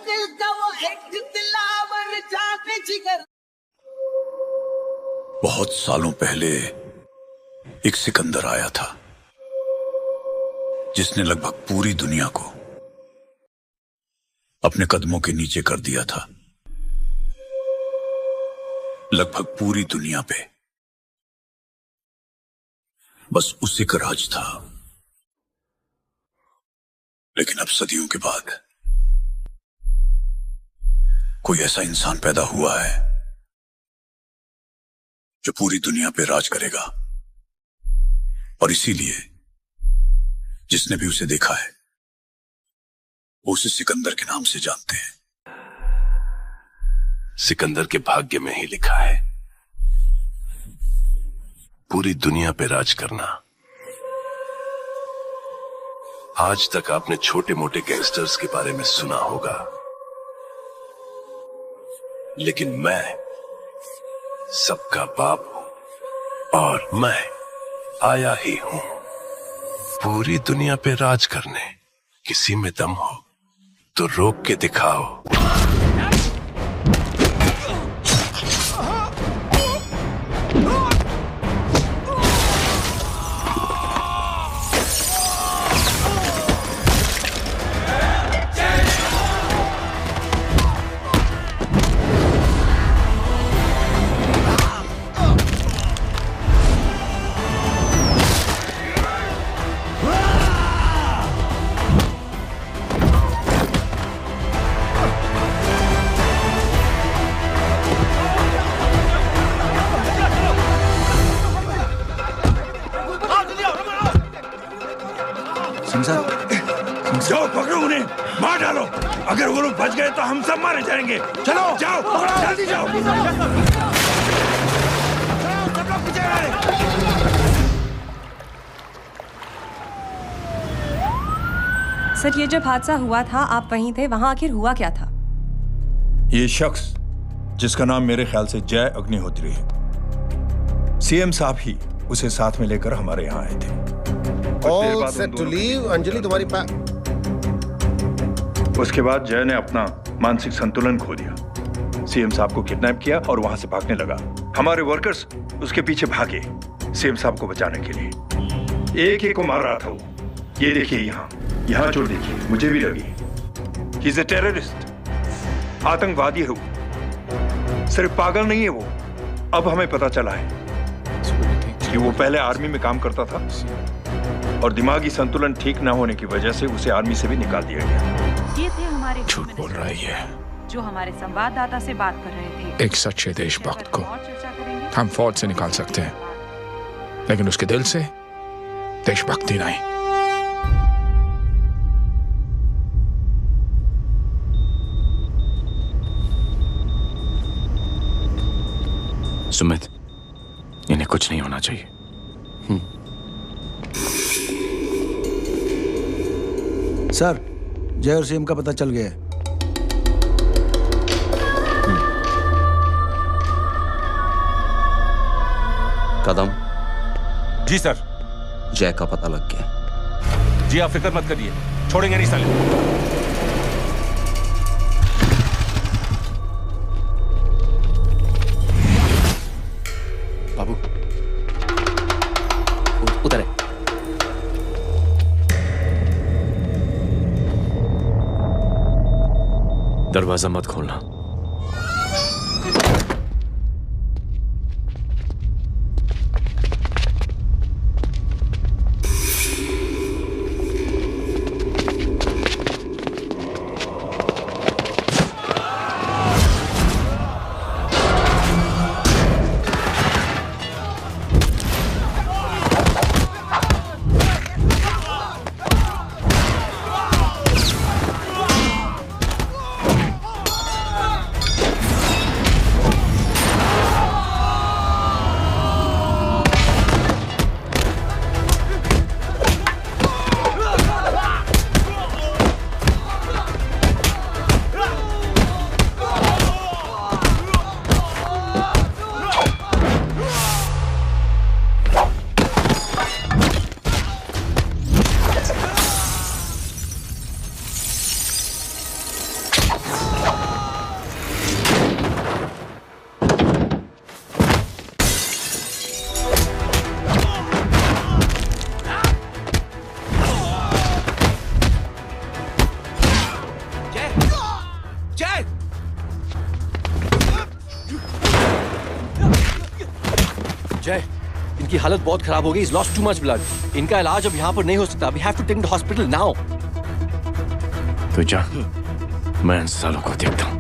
दिल का वो एक दिलावर जाने जिगर। बहुत सालों पहले एक सिकंदर आया था जिसने लगभग पूरी दुनिया को अपने कदमों के नीचे कर दिया था। लगभग पूरी दुनिया पे बस उसी का राज था। लेकिन अब सदियों के बाद कोई ऐसा इंसान पैदा हुआ है जो पूरी दुनिया पे राज करेगा। और इसीलिए जिसने भी उसे देखा है वो उसे सिकंदर के नाम से जानते हैं। सिकंदर के भाग्य में ही लिखा है पूरी दुनिया पे राज करना। आज तक आपने छोटे मोटे गैंगस्टर्स के बारे में सुना होगा, लेकिन मैं सबका बाप हूं और मैं आया ही हूं पूरी दुनिया पे राज करने। किसी में दम हो तो रोक के दिखाओ। जाओ पकड़ो उन्हें, मार डालो। अगर वो लोग बच गए तो हम सब मारे जाएंगे। चलो जाओ, जल्दी जाओ। सर, ये जब हादसा हुआ था आप वहीं थे, वहां आखिर हुआ क्या था? ये शख्स जिसका नाम मेरे ख्याल से जय अग्निहोत्री है, सीएम साहब ही उसे साथ में लेकर हमारे यहाँ आए थे। All set to leave, Anjali तुम्हारी उसके बाद जय ने अपना मानसिक संतुलन खो दिया। सीएम साहब को किडनैप किया और वहां से भागने लगा। हमारे वर्कर्स उसके पीछे भागे सीएम साहब को बचाने के लिए। एक एक को मार रहा था वो। ये देखिए यहाँ चोट देखिए, मुझे भी लगी। ही इज अ टेररिस्ट, आतंकवादी है वो। सिर्फ पागल नहीं है वो, अब हमें पता चला है कि वो पहले आर्मी में काम करता था और दिमागी संतुलन ठीक न होने की वजह से उसे आर्मी से भी निकाल दिया गया। ये थे हमारे झूठ बोल रहा है ये, जो हमारे संवाददाता से बात कर रहे थे। एक सच्चे देशभक्त को हम फौज से निकाल सकते हैं, लेकिन उसके दिल से देशभक्ति नहीं। सुमित, इन्हें कुछ नहीं होना चाहिए। सर, जय और सीएम का पता चल गया है। कदम। जी सर। जय का पता लग गया। जी आप फिक्र मत करिए, छोड़ेंगे नहीं साले। बाबू उधर है। दरवाजा मत खोलना। हालत बहुत खराब हो गई। He's lost too much blood. इनका इलाज अब यहाँ पर नहीं हो सकता। We have to take him to hospital now. तो जा, मैं इन सालों को देखता हूँ।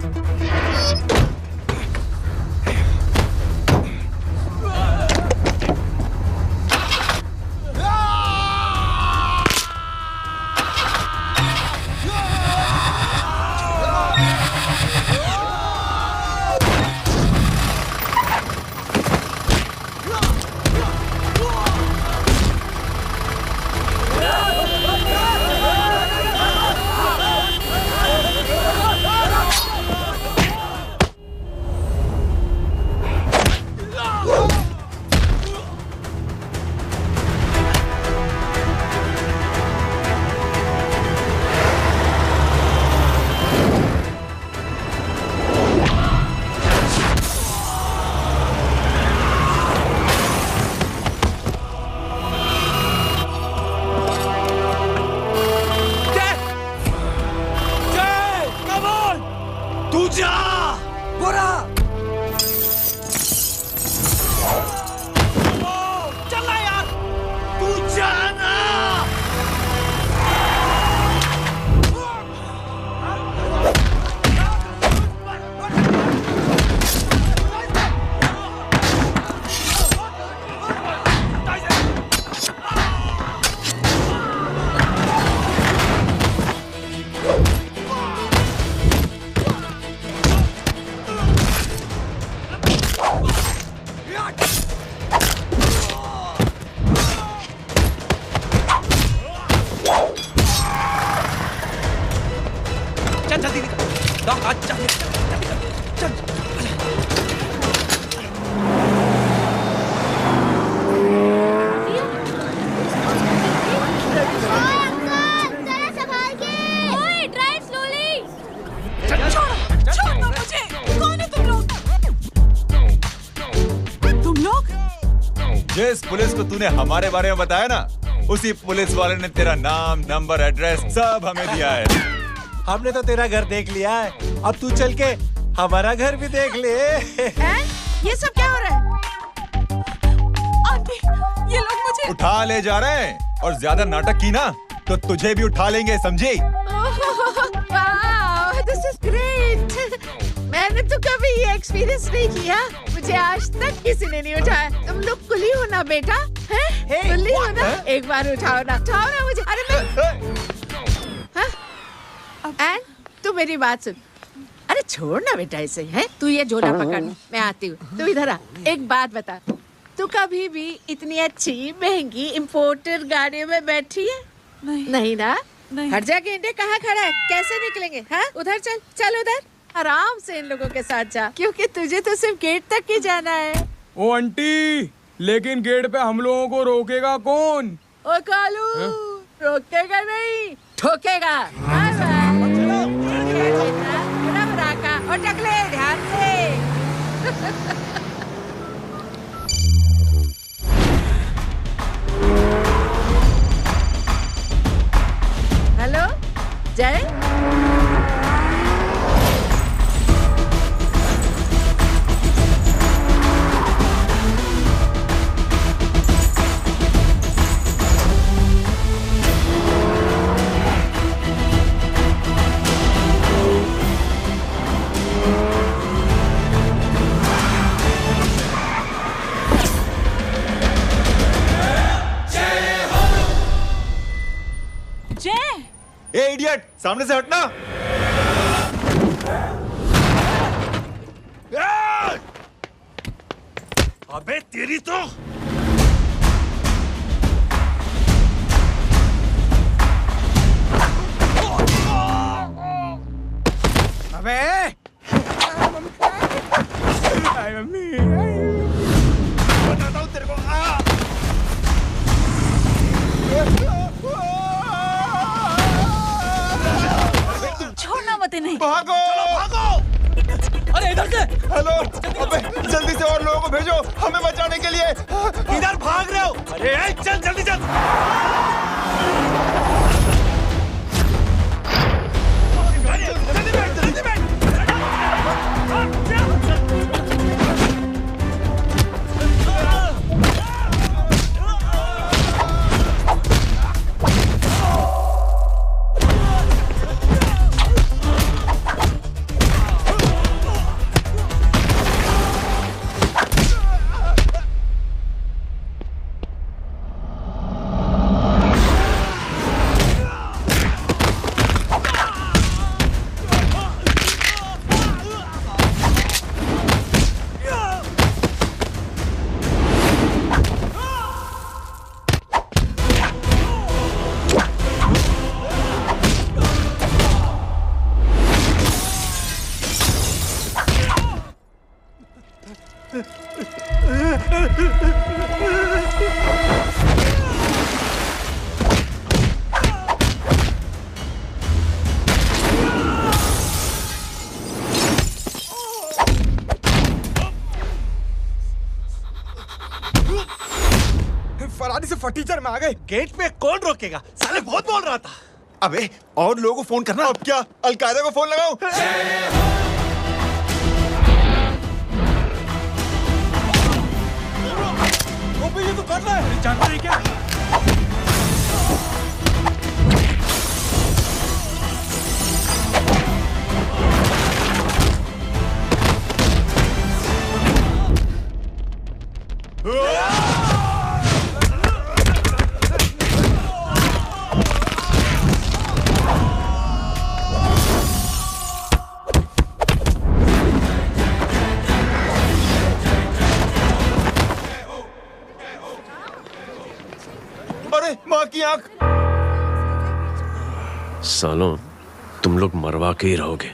जिस पुलिस को तूने हमारे बारे में बताया ना, उसी पुलिस वाले ने तेरा नाम, नंबर, एड्रेस सब हमें दिया है। हमने तो तेरा घर देख लिया है, अब तू चल के हमारा घर भी देख ले। ये सब क्या हो रहा है? आंटी, ये लोग मुझे उठा ले जा रहे हैं, और ज्यादा नाटक की ना तो तुझे भी उठा लेंगे, समझी? This is great. मैंने तो कभी ये एक्सपीरियंस नहीं किया, मुझे आज तक किसी ने नहीं उठाया। तुम लोग कुली हो ना बेटा, हैं? कुली हो ना? एक बार उठाओ ना मुझे। अरे मैं एंड तू मेरी बात सुन। अरे छोड़ ना बेटा इसे, हैं? तू ये झोला पकड़, मैं आती हूँ। तू इधर आ, एक बात बता, तू कभी भी इतनी अच्छी महंगी इम्पोर्टेड गाड़ियों में बैठी है? नहीं ना? हर जगह इंडिया कहाँ खड़ा है, कैसे निकलेंगे? हाँ, उधर चल, चल उधर, आराम से इन लोगों के साथ जा, क्योंकि तुझे तो सिर्फ गेट तक ही जाना है। ओ आंटी, लेकिन गेट पे हम लोगों को रोकेगा कौन? ओ कालू, रोकेगा नहीं, ठोकेगा। और टकले ध्यान से। हेलो जय, ए इडियट, सामने से हटना। अबे तेरी तो अबे बताता हूँ तेरे को। छोड़ना मत इन्हें। भागो, भागो। अरे इधर से। हेलो, अबे जल्दी से और लोगों को भेजो हमें बचाने के लिए। इधर भाग रहे हो? अरे चल जल्दी चल। फटीचर में आ गए। गेट पे कौन रोकेगा? साले बहुत बोल रहा था। अबे और लोगों को फोन करना। अब क्या अलकायदा को फोन लगाऊं? ये तो कर रहा है। जानता है क्या? अरे माँ की आंख। सालों तुम लोग मरवा के ही रहोगे।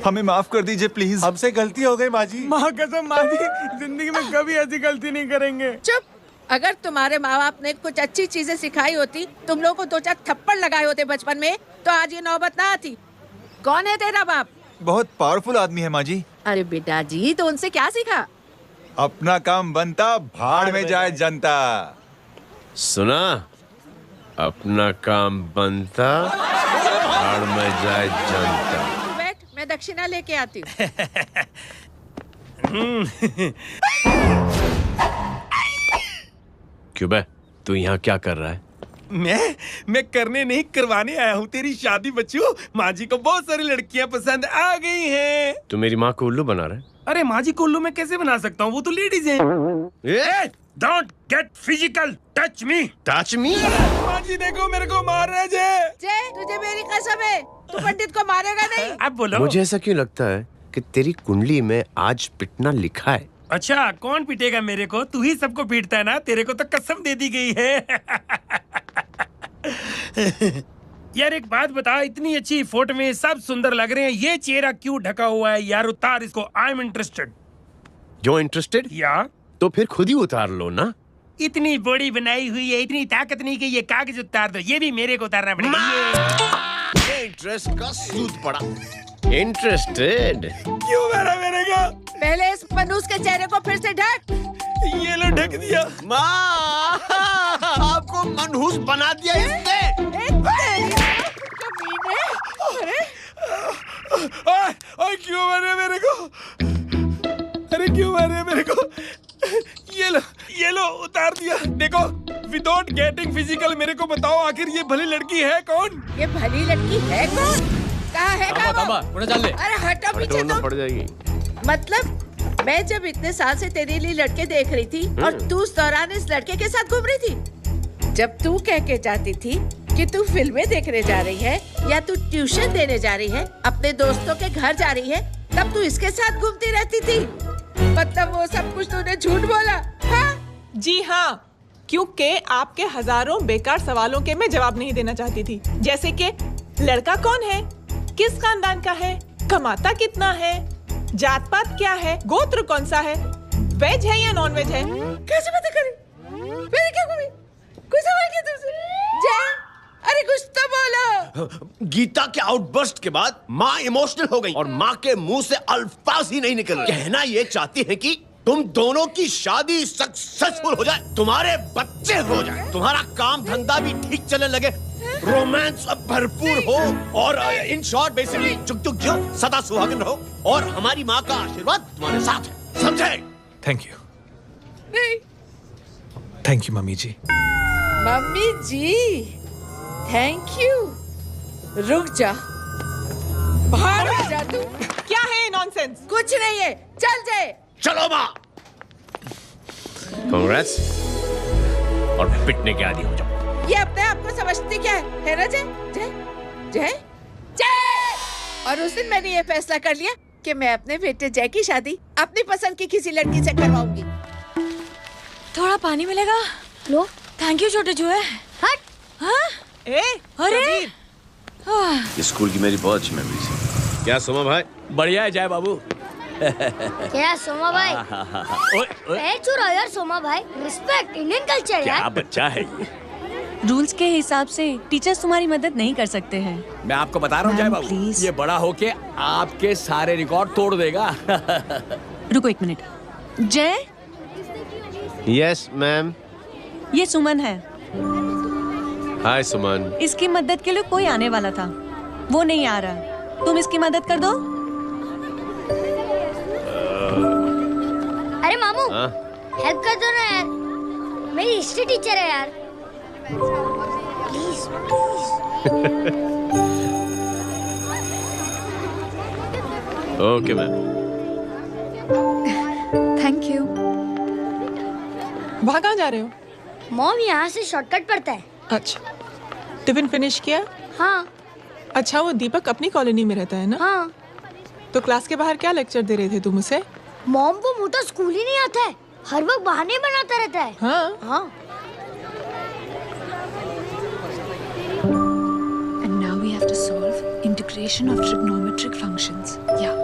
हमें माफ कर दीजिए प्लीज। हमसे गलती हो गई माँ जी। माँ कसम माँ जी, जिंदगी में कभी ऐसी गलती नहीं करेंगे। चुप। अगर तुम्हारे माँ बाप ने कुछ अच्छी चीजें सिखाई होती, तुम लोगों को 2-4 थप्पड़ लगाए होते बचपन में, तो आज ये नौबत ना आती। कौन है तेरा बाप? बहुत पावरफुल आदमी है माँ जी। अरे बेटा जी, तो उनसे क्या सीखा? अपना काम बनता, भाड़ में जाए जनता। सुना? अपना काम बनता, भाड़ में जाए जनता। बैठ, मैं दक्षिणा लेके आती हूँ। क्यों बे, तू यहाँ क्या कर रहा है? मैं करने नहीं करवाने आया हूँ तेरी शादी बच्चू। माँ जी को बहुत सारी लड़कियाँ पसंद आ गई हैं। तू मेरी माँ को उल्लू बना रहा है? अरे माँ जी को उल्लू मैं कैसे बना सकता हूँ? वो तो लेडीज हैं। Don't get physical. Touch me. Touch me? माँ जी देखो मेरे को मार रहे जय, तुझे मेरी कसम है, तू पंडित को मारेगा नहीं। अब बोलो। मुझे ऐसा क्यों लगता है कि तेरी कुंडली में आज पिटना लिखा है? अच्छा, कौन पीटेगा मेरे को? तू ही सबको पीटता है ना। तेरे को तो कसम दे दी गई है। यार एक बात बता, इतनी अच्छी फोटो में सब सुंदर लग रहे हैं, ये चेहरा क्यों ढका हुआ है? यार उतार इसको। I am interested. जो इंटरेस्टेड? या तो फिर खुद ही उतार लो ना। इतनी बॉडी बनाई हुई है, इतनी ताकत नहीं कि ये कागज उतार दो। ये भी मेरे को उतारना पड़ेगा। ये इंटरेस्ट का सूद पड़ा। इंटरेस्टेड? क्यों मारा मेरे को? पहले इस मनूस के चेहरे को फिर से ढक। ये लो ढक दिया। माँ, आपको मनहूस बना दिया इसने। ओए क्यों मारे मेरे को? अरे क्यों मारे मेरे को? ये लो उतार दिया। देखो, विदाउट गेटिंग फिजिकल मेरे को बताओ, आखिर ये भली लड़की है कौन? ये भली लड़की है कौन? कहाँ है वो? अरे हटो पीछे तो। पड़ जाएगी। मतलब मैं जब इतने साल से तेरे लिए लड़के देख रही थी और तू उस दौरान इस लड़के के साथ घूम रही थी। जब तू कह के जाती थी कि तू फिल्में देखने जा रही है या तू ट्यूशन देने जा रही है, अपने दोस्तों के घर जा रही है, तब तू इसके साथ घूमती रहती थी। मतलब वो सब कुछ तूने झूठ बोला? हाँ? जी हाँ, क्योंकि आपके हजारों बेकार सवालों के मैं जवाब नहीं देना चाहती थी। जैसे कि लड़का कौन है, किस खानदान का है, कमाता कितना है, जात पात क्या है, गोत्र कौन सा है, वेज है या नॉन वेज है। कैसे पता करें? मैंने क्या कोई सवाल किया तुमसे? जय, अरे कुछ तो बोलो। गीता के आउटबर्स्ट के बाद माँ इमोशनल हो गई और माँ के मुंह से अल्फाज ही नहीं निकल रहे। कहना ये चाहती है कि तुम दोनों की शादी सक्सेसफुल हो जाए, तुम्हारे बच्चे हो जाए, तुम्हारा काम धंधा भी ठीक चलने लगे, रोमांस अब भरपूर हो और इन शॉर्ट बेसिकली जुग जुग जियो, सदा सुहागन रहो और हमारी माँ का आशीर्वाद तुम्हारे साथ है। समझे? Thank you. नहीं। Thank you mummy ji. Mummy ji, thank you. रुक जा, बाहर आ जा तू। क्या है नॉनसेंस? कुछ नहीं है, चल जाए। चलो माँ। कांग्रेस और पिटने के आदी हो जाओ। ये अपने आप को समझती क्या है ना जय? जय जय जय। और उस दिन मैंने ये फैसला कर लिया कि मैं अपने बेटे जय की शादी अपनी पसंद की किसी लड़की से करवाऊंगी। थोड़ा पानी मिलेगा? लो। थैंक यू छोटे चूहे। हट। हाँ? अरे स्कूल की मेरी बहुत अच्छी मेमोरीज है। क्या सोमा भाई? बढ़िया है जय बाबू। क्या सोमा भाई? पैर छू यार सोमा भाई, रिस्पेक्ट, इंडियन कल्चर यार। क्या बच्चा है ये? रूल्स के हिसाब से टीचर्स तुम्हारी मदद नहीं कर सकते हैं। मैं आपको बता रहा हूँ जय बाबू, ये बड़ा होके आपके सारे रिकॉर्ड तोड़ देगा। रुको एक मिनट। जय। Yes ma'am. ये सुमन है। हाय सुमन। इसकी मदद के लिए कोई आने वाला था, वो नहीं आ रहा। तुम इसकी मदद कर दो। अरे मामू, हेल्प कर दो ना यार, मेरी हिस्ट्री टीचर है यार। Please please. Okay ma'am. Thank you. वहाँ कहाँ जा रहे हो? मॉम यहाँ से शॉर्टकट पड़ता है। अच्छा, टिफिन फिनिश किया? हाँ। अच्छा, वो दीपक अपनी कॉलोनी में रहता है ना? हाँ। तो क्लास के बाहर क्या लेक्चर दे रहे थे तुम उसे? मॉम वो मोटा स्कूल ही नहीं आता है, हर वक्त बहाने बनाता रहता है। हाँ हाँ। And now we have to solve integration of trigonometric functions. Yeah.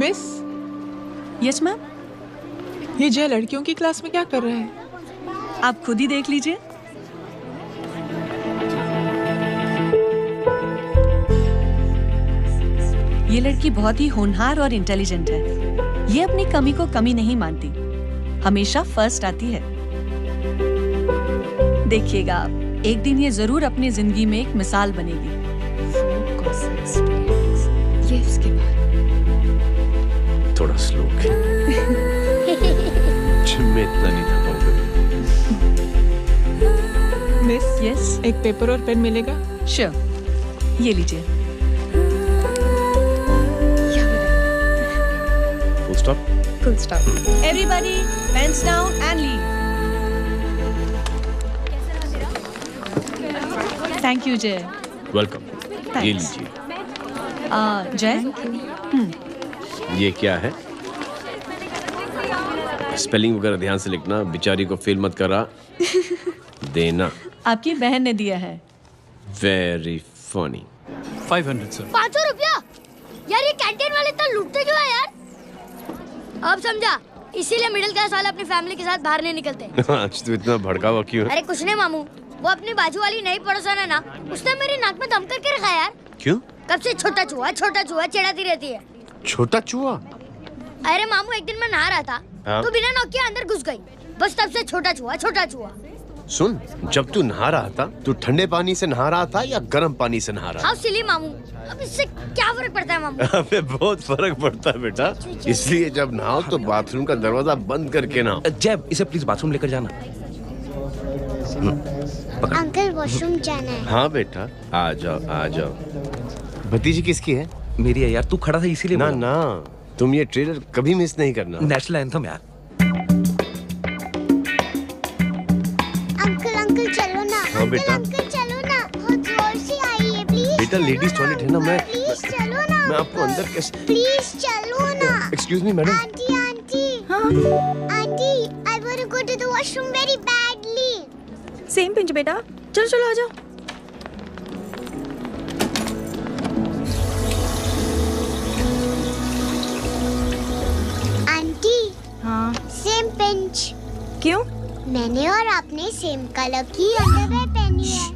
Miss. Yes ma'am. ये जय लड़कियों की क्लास में क्या कर रहा है? आप खुद ही देख लीजिए। ये लड़की बहुत ही होनहार और इंटेलिजेंट है। ये अपनी कमी को कमी नहीं मानती, हमेशा फर्स्ट आती है। देखिएगा आप, एक दिन ये जरूर अपनी जिंदगी में एक मिसाल बनेगी। ये इसके बाद थोड़ा स्लो मैं इतना नहीं था पाऊंगा। मिस, यस, एक पेपर और पेन मिलेगा? श्योर, ये लीजिए। Full stop. Full stop. Everybody, pens down and leave. Thank you, Jay. Welcome. ये लीजिए। जय, ये क्या है? स्पेलिंग वगैरह ध्यान से लिखना, बेचारी को फेल मत करा देना। आपकी बहन ने दिया है। Very funny. 500 सर। 500 रुपया? यार ये कैंटीन वाले तो लूटते क्यों है यार? अब समझा, इसीलिए मिडिल क्लास वाले अपनी फैमिली के साथ बाहर नहीं निकलते। आज तो इतना भड़कावा क्यों है? अरे कुछ नहीं मामू, वो अपनी बाजू वाली नई पड़ोसन है ना, उसने मेरी नाक में दम करके रखा यार। क्यों? कब से छोटा चूहा चिढ़ाती रहती है। छोटा चूहा? अरे मामू, एक दिन मैं नहा रहा था, हाँ? तो बिना नॉक के अंदर घुस गई, बस तब से छोटा चूहा। सुन, जब तू नहा रहा था, तू ठंडे पानी से नहा रहा था या गर्म पानी से नहा रहा था? हाउ सिली मामू, अब इससे क्या फर्क पड़ता है मामू? अबे बहुत फर्क पड़ता है बेटा, इसलिए जब नहाओ तो बाथरूम का दरवाजा बंद करके नहाओ। जैब, इसे प्लीज बाथरूम लेकर जाना। अंकल वॉशरूम जाना है। हाँ बेटा, आ जाओ। भतीजी किसकी है? मेरी है यार, तू खड़ा था इसीलिए। ना, तुम ये ट्रेलर कभी मिस नहीं करना। नेशनल एंथम यार। अंकल चलो ना। हाँ बेटा। अंकल चलो ना, बहुत जोर से आई है, प्लीज। बेटा लेडीज टॉयलेट है ना, प्लीज चलो ना। मैं आपको अंदर कैसे? प्लीज चलो ना। Excuse me madam. Aunty, I want to go to the washroom very badly. Same pinch बेटा, चलो आ जाओ। आंटी। हाँ। Same pinch. क्यों? मैंने और आपने सेम कलर की अंडरवेयर पहनी है।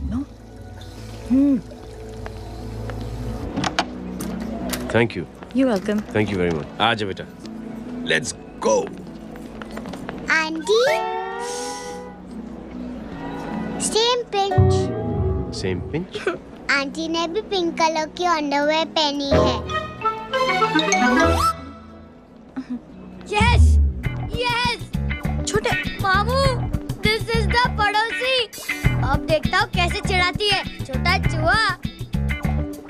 Thank you. You're welcome. Thank you very much. आ जाओ बेटा, let's go. Aunty, same pinch. Same pinch? Aunty ने भी पिंक कलर की अंडरवेयर पहनी है। यस छोटे मामू, दिस इज द पड़ोसी। अब देखता हूँ कैसे चिढ़ाती है छोटा चूहा।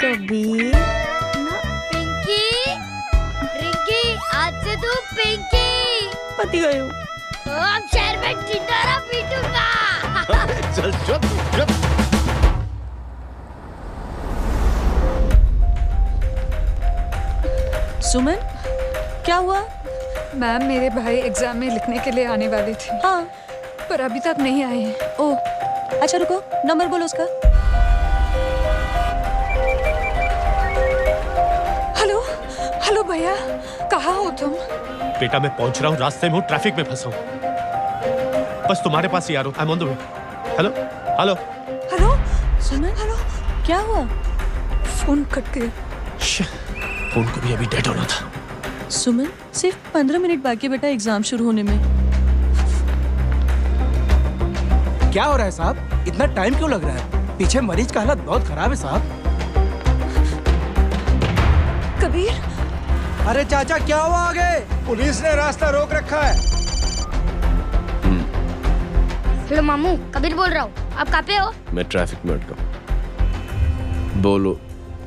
कभी रिंकी, आज से तू पिंकी। पति गई हूँ। अब शहर में टिंडोरा पीटूंगा। चल। सुमन, क्या हुआ? मैम, मेरे भाई एग्जाम में लिखने के लिए आने वाले थे। हाँ, पर अभी तक नहीं आए हैं। ओह, अच्छा रुको, नंबर बोलो उसका। हेलो भैया, कहाँ हो तुम? बेटा मैं पहुंच रहा हूँ, रास्ते में हूँ, ट्रैफिक में फंसा हूँ, बस तुम्हारे पास ही आ रहा हूँ। I am on the way. Hello. Suman, hello, क्या हुआ? फोन कट गया। फोन को भी अभी डेड होना था। सुमन, सिर्फ 15 मिनट बाकी बेटा एग्जाम शुरू होने में। क्या हो रहा है साहब? इतना टाइम क्यों लग रहा है? पीछे मरीज का हालत बहुत खराब है साहब। कबीर, अरे चाचा क्या हुआ आगे? पुलिस ने रास्ता रोक रखा है। हेलो मामू, कबीर बोल रहा हूँ। आप कहाँ पे हो? मैं ट्रैफिक में अटका। बोलो।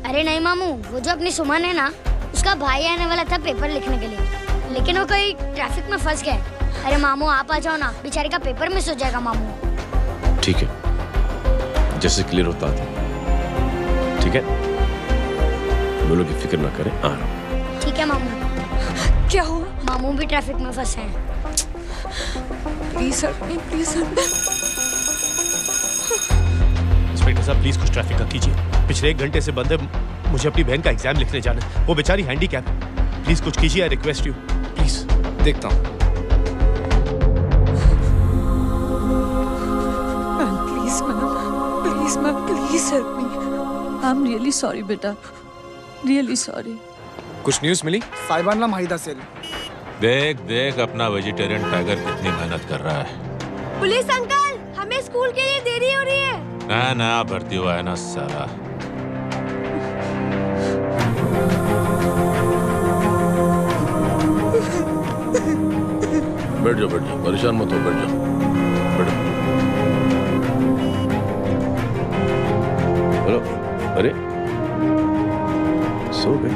अरे नहीं मामू, वो जो अपनी सुमन है ना, उसका भाई आने वाला था पेपर लिखने के लिए, लेकिन वो कोई ट्रैफिक में फंस गया। अरे मामू आप आ जाओ ना, बेचारे का पेपर मिस हो जाएगा मामू। ठीक है, जैसे क्लियर होता था। ठीक है, बोलो कि फिक्र ना करें, आ रहा हूँ। ठीक है मामू। क्या हुआ? मामू भी ट्रैफिक में फंसे हैं। Please help me, please help me. Inspector साहब प्लीज कुछ ट्रैफिक का कीजिए। पिछले 1 घंटे से बंद है, मुझे अपनी बहन का एग्जाम लिखने जाना है। वो बेचारी हैंडीकैप है। प्लीज कुछ कीजिए, आई रिक्वेस्ट यू प्लीज। देखता हूँ। Please, ma'am, please help me. I'm really sorry, बेटा. Really sorry. कुछ न्यूज़ मिली? साहिबाना माहिदा सेल। देख देख अपना वेजिटेरियन टाइगर कितनी मेहनत कर रहा है। पुलिस अंकल, हमें स्कूल के लिए देरी हो रही है। नया भर्ती हुआ है ना साला। बैठ जाओ, परेशान मत हो, बैठ जाओ। हेलो, अरे सो गए?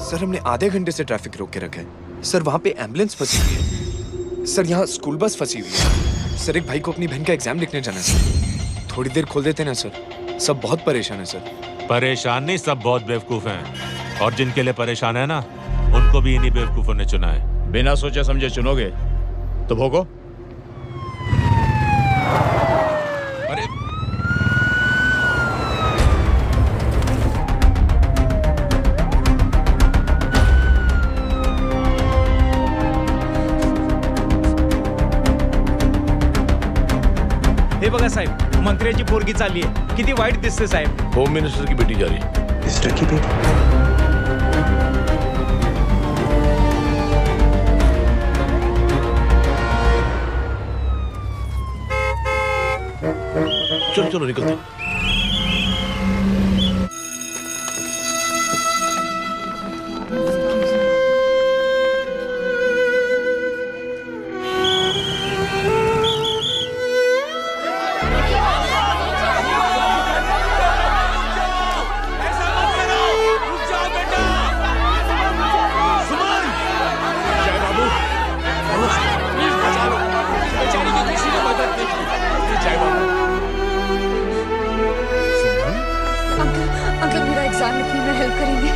सर हमने आधे घंटे से ट्रैफिक रोक के रखा है। सर वहाँ पे एम्बुलेंस फंसी हुई है। सर यहाँ स्कूल बस फंसी हुई है। सर एक भाई को अपनी बहन का एग्जाम लिखने जाना है सर। थोड़ी देर खोल देते ना सर। सब बहुत परेशान है सर। परेशान नहीं, सब बहुत बेवकूफ हैं। और जिनके लिए परेशान है ना, उनको भी इन्हीं बेवकूफों ने चुना है। बिना सोचे समझे चुनोगे तो भोगो। अरे हे बघा साहेब, मंत्र्याची पोरगी चालली आहे. किती वाईट दिसते साहेब. होम मिनिस्टर की बेटी जा रही है. मिनिस्टर की बेटी. चलो चलो निकलते.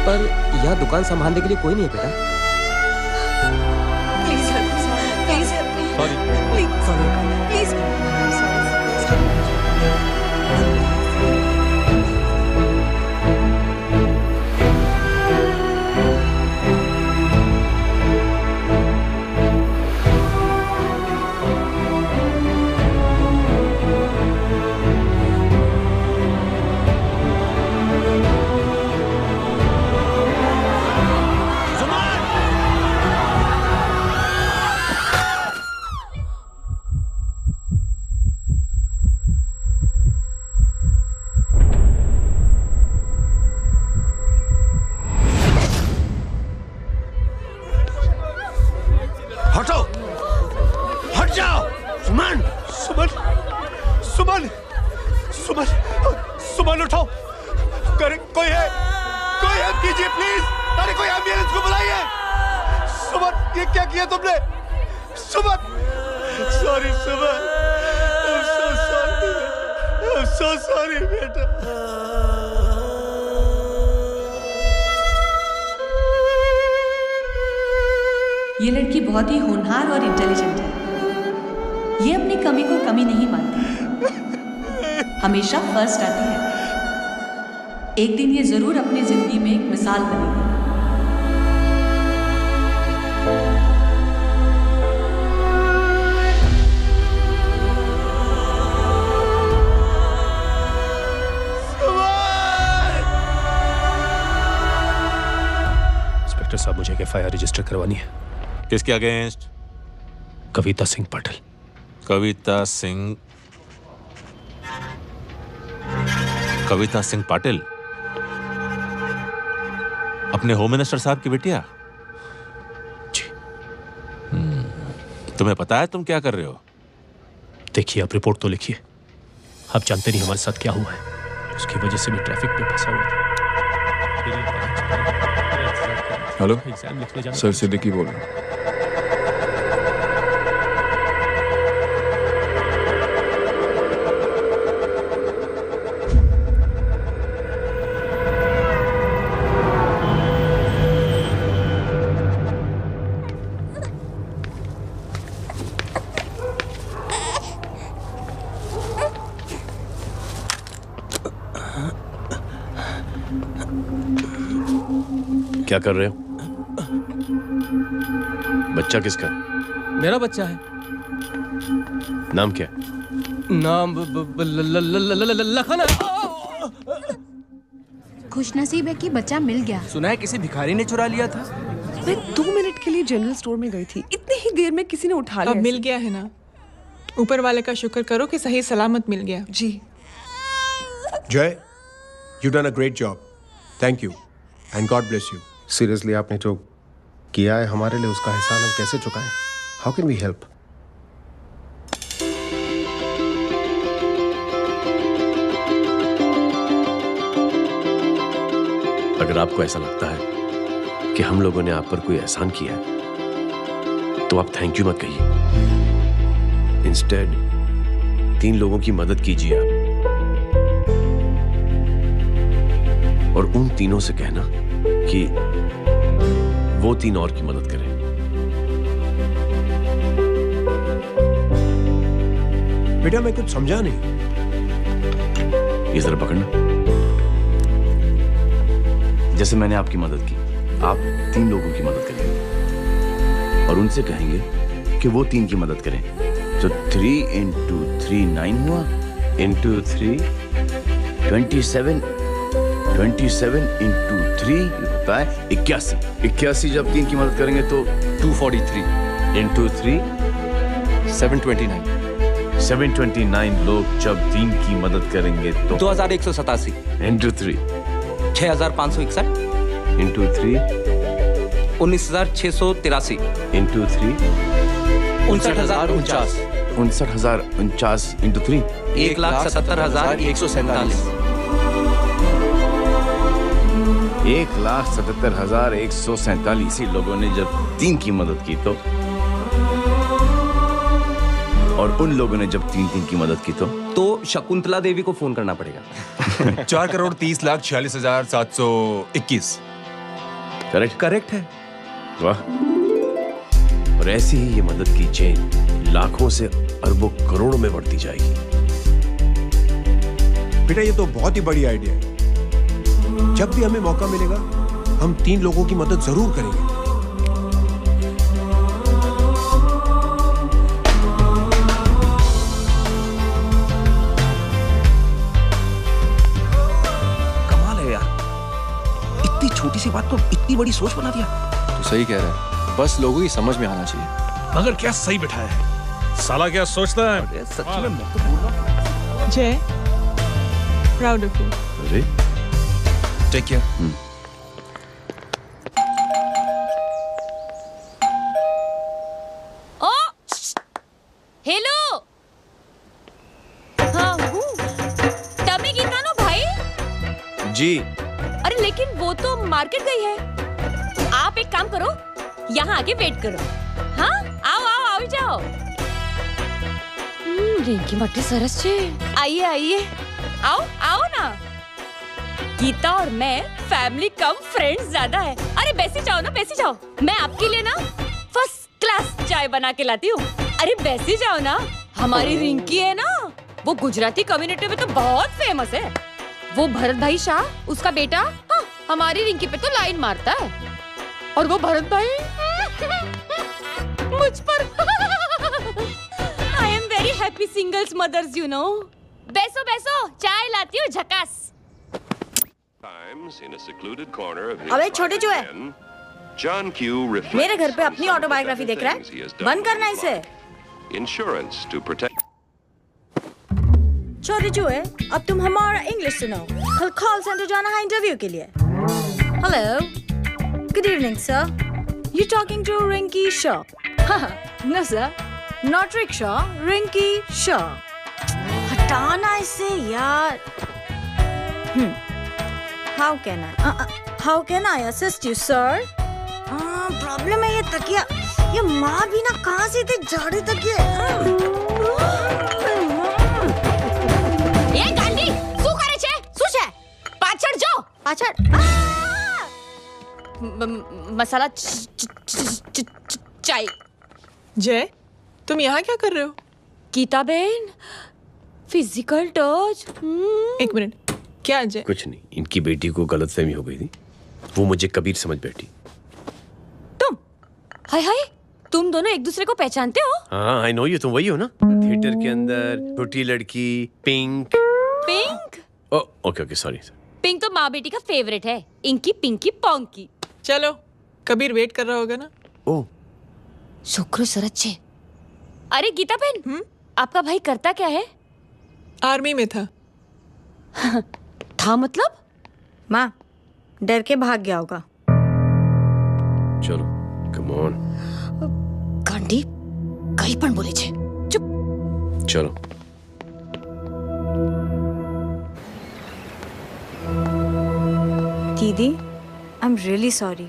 पर यहाँ दुकान संभालने के लिए कोई नहीं है बेटा. Please help me. Sorry. Please. ये लड़की बहुत ही होनहार और इंटेलिजेंट है। ये अपनी कमी को कमी नहीं मानती, हमेशा फर्स्ट आती है। एक दिन ये जरूर अपनी जिंदगी में एक मिसाल बनेगी। एफआईआर रजिस्टर करवानी है। किसके अगेंस्ट? कविता सिंह पाटिल। कविता सिंह पाटिल, अपने होम मिनिस्टर साहब की बेटिया? जी। तुम्हें पता है तुम क्या कर रहे हो? देखिए, आप रिपोर्ट तो लिखिए। आप जानते नहीं हमारे साथ क्या हुआ है, उसकी वजह से मैं ट्रैफिक पे फंसा हुआ था। हेलो एग्जाम लिखने जाना। सर सिद्दीकी बोल रहा हूँ। क्या कर रहे हो? बच्चा किसका? मेरा बच्चा है। नाम क्या? नाम लखन है। खुशनसीब है कि बच्चा मिल गया। सुना है किसी भिखारी ने चुरा लिया था। मैं 2 मिनट के लिए जनरल स्टोर में गई थी, इतनी ही देर में किसी ने उठा लिया। अब मिल गया है ना, ऊपर वाले का शुक्र करो कि सही सलामत मिल गया। जी। जय, you done a great job. Thank you and God bless you. Seriously आपने जो किया है हमारे लिए, उसका एहसान हम कैसे चुकाएं? How can we help? अगर आपको ऐसा लगता है कि हम लोगों ने आप पर कोई एहसान किया है, तो आप थैंक यू मत कहिए। इंस्टेड 3 लोगों की मदद कीजिए आप, और उन तीनों से कहना कि वो 3 और की मदद करें। बेटा मैं कुछ समझा नहीं। ये जरा पकड़ना। जैसे मैंने आपकी मदद की, आप 3 लोगों की मदद करेंगे और उनसे कहेंगे कि वो 3 की मदद करें। तो 3 into 3 9 हुआ, into 3 27, 27 into 3 होता है 81। 81 जब 3 की मदद करेंगे तो 243 into 3 729। 729 लोग जब 3 की मदद करेंगे तो 2187 into 3 6561 into 3 19683 into 3 59049 59049 into 3 1,77,147 1,77,147 लोगों ने जब 3 की मदद की तो, और उन लोगों ने जब 3 की मदद की तो शकुंतला देवी को फोन करना पड़ेगा। 4,30,46,721। करेक्ट है। वाह। और ऐसी ही ये मदद की चेन लाखों से अरबों करोड़ों में बढ़ती जाएगी। बेटा ये तो बहुत ही बड़ी आइडिया है। जब भी हमें मौका मिलेगा हम 3 लोगों की मदद जरूर करेंगे। छोटी सी बात को इतनी बड़ी सोच बना दिया। तू सही कह रहा है, बस लोगों की समझ में आना चाहिए। मगर क्या सही बिठाया है, साला क्या सोचता है। सच में मैं तो बोल रहा हूं। जय, प्राउड ऑफ यू। अरे टेक केयर। ओ हेलो, हाँ तभी गीता नो भाई जी। अरे लेकिन वो तो मार्केट गई है। आप एक काम करो, यहाँ आके वेट करो। हाँ आओ जाओ। रिंकी मट्टी सरस छे। आइए आओ ना। गीता और मैं फैमिली कम फ्रेंड्स ज्यादा है। अरे बैसी जाओ। मैं आपके लिए ना फर्स्ट क्लास चाय बना के लाती हूँ। अरे बैसी जाओ ना। हमारी रिंकी है ना, वो गुजराती कम्युनिटी में तो बहुत फेमस है। वो भरत भाई शाह, उसका बेटा, हाँ, हमारी रिंकी पे तो लाइन मारता है। और वो भरत भाई मुझ पर। I am very happy singles mothers you know. बैसो चाय लाती हूँ झकास। अबे छोटे जो है, John Q reflects मेरे घर पे अपनी ऑटोबायोग्राफी देख रहा है, बंद करना इसे। insurance to protect. छोटे चूहे, अब तुम हमारा इंग्लिश सुनो। कल कॉल सेंटर जाना है इंटरव्यू के लिए। Hello, good evening sir. You talking to Rinki Shaw? No sir, not rickshaw, Rinki Shaw. हटाना इसे यार। How can I assist you sir? Problem है ये तकिया, ये माँ भी ना कहाँ से इतने झाड़े तकिए। એ ગાંડી શું કરે છે? શું છે? પાછળ જો, પાછળ। મસાલા ચાય। जय, तुम यहाँ क्या कर रहे हो? गीता बहन, फिजिकल टच। एक मिनट, क्या जय? कुछ नहीं, इनकी बेटी को गलतफहमी हो गई थी, वो मुझे कबीर समझ बैठी। हाय हाय, तुम दोनों एक दूसरे को पहचानते हो? हाँ, आई नो यू, तुम वही हो ना थिएटर के अंदर छोटी लड़की pink. Pink? Okay okay, sorry. Pink तो माँ बेटी का फेवरेट है, इंकी पिंकी पोंकी। चलो, कबीर वेट कर रहा होगा ना? ओ, शुक्र सरच्चे। अरे गीता बहन, आपका भाई करता क्या है? आर्मी में था। था मतलब? माँ, डर के भाग गया होगा। चलो, कम ऑन। गांडी, कहीं पण बोले छे। चुप। चलो। दीदी, I am really sorry.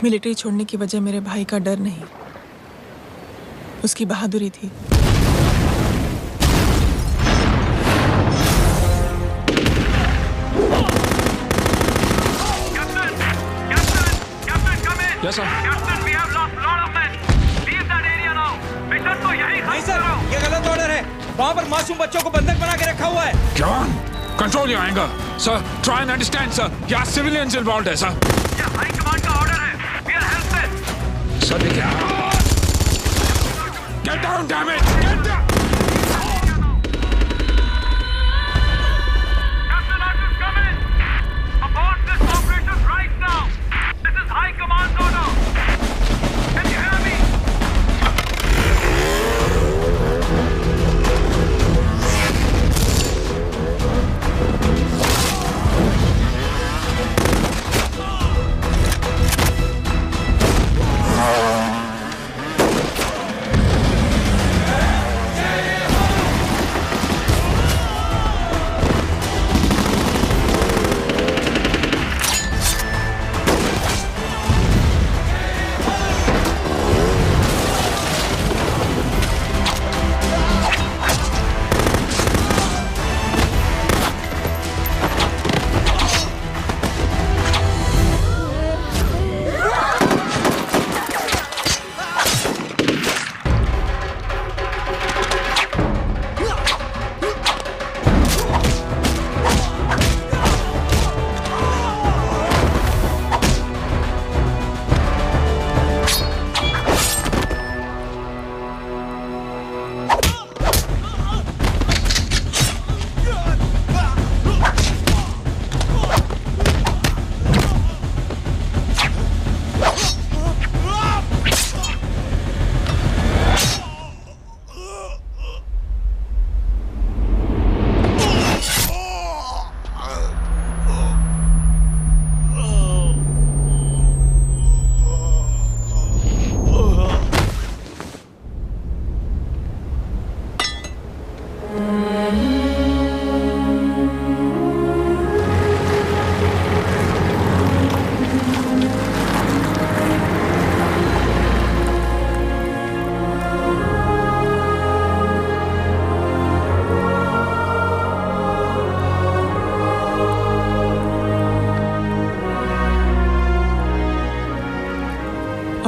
Military छोड़ने की वजह मेरे भाई का डर नहीं, उसकी बहादुरी थी। Yes, sir. Captain, we have lost a lot of men. Leave that area now. Mission तो यही नहीं सर, ये गलत ऑर्डर है। वहाँ पर मासूम बच्चों को बंधक बना के रखा हुआ है। जवान, control your anger. Sir, try and understand, sir. यहाँ civilians involved है, sir. ये हाई कमांड का ऑर्डर है। We are helpless. Sir, देखिए। Get down, damn it! Get down! Captain, orders come in. Abort this operation right now. This is high command order. Can you hear me?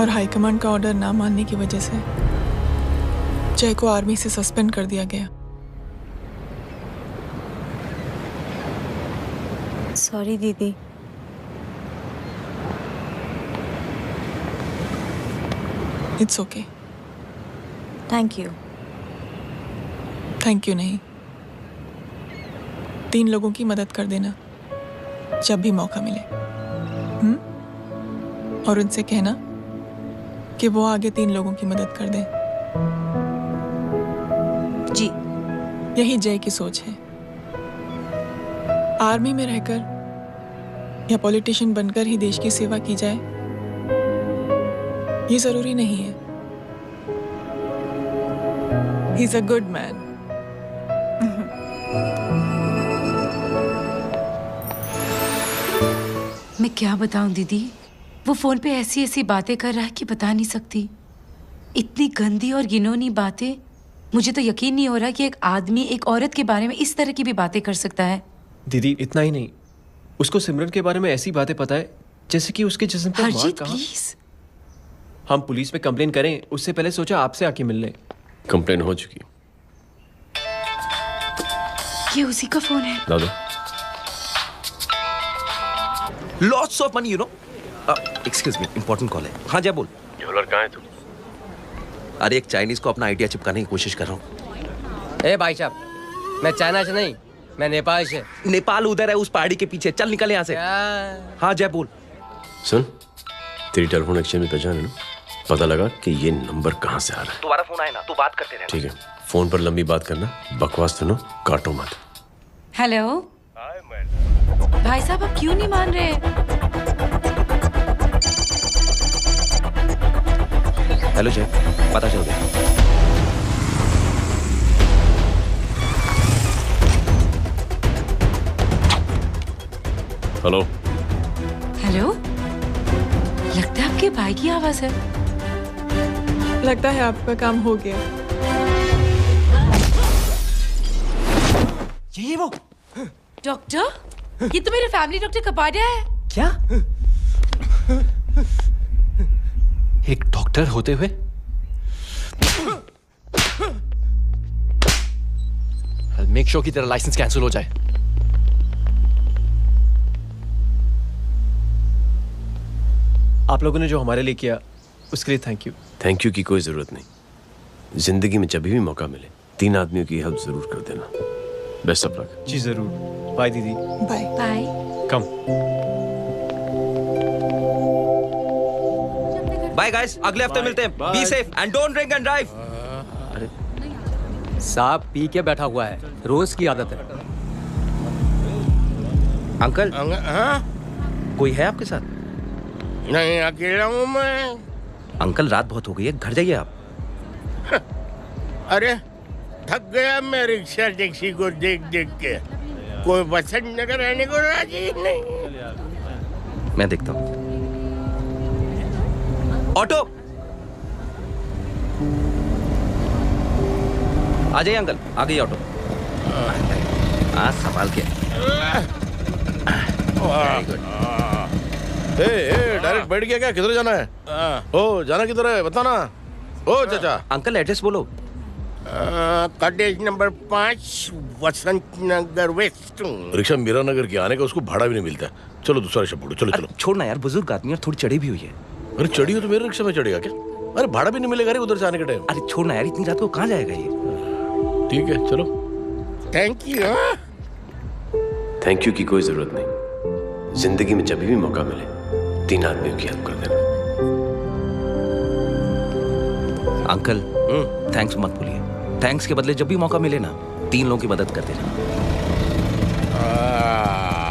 और high command का order ना मानने की वजह से जय को आर्मी से सस्पेंड कर दिया गया। सॉरी दीदी। It's okay. Thank you. Thank you नहीं, 3 लोगों की मदद कर देना जब भी मौका मिले। और उनसे कहना कि वो आगे 3 लोगों की मदद कर दें। जी। यही जय की सोच है। आर्मी में रहकर या पॉलिटिशियन बनकर ही देश की सेवा की जाए, ये जरूरी नहीं है। He is a good man. मैं क्या बताऊं दीदी, वो फोन पे ऐसी ऐसी बातें कर रहा है कि बता नहीं सकती। इतनी गंदी और घिनौनी बातें। मुझे तो यकीन नहीं हो रहा कि एक आदमी एक औरत के बारे में इस तरह की भी बातें कर सकता है। दीदी इतना ही नहीं, उसको सिमरन के बारे में ऐसी बातें पता है जैसे कि उसके जिस्म पर मार हरजीत कहाँ। प्लीज। हम पुलिस में कंप्लेन करें उससे पहले सोचा आपसे आके मिल लें। कंप्लेन हो चुकी। ये उसी का फोन है। ला दो। Lots of money you know. Excuse me, important call है। हाँ जय बोल। ज्वेलर कहाँ है तू? अरे एक चाइनीज को अपना आइडिया चिपकाने की कोशिश कर रहा हूँ। ए भाई साहब, मैं चाइना से नहीं, मैं नेपाल से। नेपाल उधर है उस पहाड़ी के पीछे। चल निकल यहाँ से। हाँ जय बोल। सुन, तेरी टेलीफोन एक्सचेंज में पहचान है ना? पता लगा कि ये नंबर कहाँ से आ रहा है। दोबारा फोन आए ना तो बात करते रहना। ठीक है, फोन पर लंबी बात करना, बकवास सुनो, काटो मत। हेलो भाई साहब, आप क्यों नहीं मान रहे? हेलो जय, पता चल गया। हेलो हेलो, लगता है आपके भाई की आवाज है। लगता है आपका काम हो गया। ये वो डॉक्टर, ये तो मेरे फैमिली डॉक्टर कपाडिया है। क्या? एक डॉक्टर होते हुए? मेक श्योर कि तेरा लाइसेंस कैंसिल हो जाए। आप लोगों ने जो हमारे लिए किया उसके लिए थैंक यू। थैंक यू की कोई जरूरत नहीं। जिंदगी में जब भी मौका मिले 3 आदमियों की हेल्प जरूर कर देना। Best of luck. जी जरूर। बाय दीदी। Bye bye. कम। बाय गाइस, अगले हफ्ते मिलते हैं। Be safe and don't drink and drive. अरे साहब पी के बैठा हुआ है, रोज की आदत है। अंकल हाँ? कोई है आपके साथ? नहीं, अकेला हूँ मैं। अंकल रात बहुत हो गई है, घर जाइए आप। अरे थक गया मैं रिक्शा टैक्सी को देख देख के। कोई पसंद नगर रहने को राजी नहीं। मैं देखता हूँ। ऑटो आ जाइए अंकल, आ गई ऑटो। आज संभाल के। डायरेक्ट बैठ गया क्या? किधर जाना है? ओ जाना किधर है बताना। ओ चाचा। अंकल एड्रेस बोलो। कॉटेज नंबर 5 वसंत नगर वेस्ट। रिक्शा मीरा नगर के आने का उसको भाड़ा भी नहीं मिलता। चलो दूसरा रिक्शा पकड़ो। चलो चलो। छोड़ना यार, बुजुर्ग आदमी और थोड़ी चढ़ी भी हुई है। अरे चढ़ी हो तो मेरे रिक्शा में चढ़ेगा क्या? अरे भाड़ा भी नहीं मिलेगा उधर से आने के टाइम। अरे छोड़ना यार, इतनी रात को कहाँ जाएगा ये? ठीक है चलो। Thank you. थैंक यू की कोई जरूरत नहीं। जिंदगी में जब भी मौका मिले 3 आदमियों की हेल्प कर देना। अंकल थैंक्स मत भूलिए। थैंक्स के बदले जब भी मौका मिले ना 3 लोगों की मदद कर देना।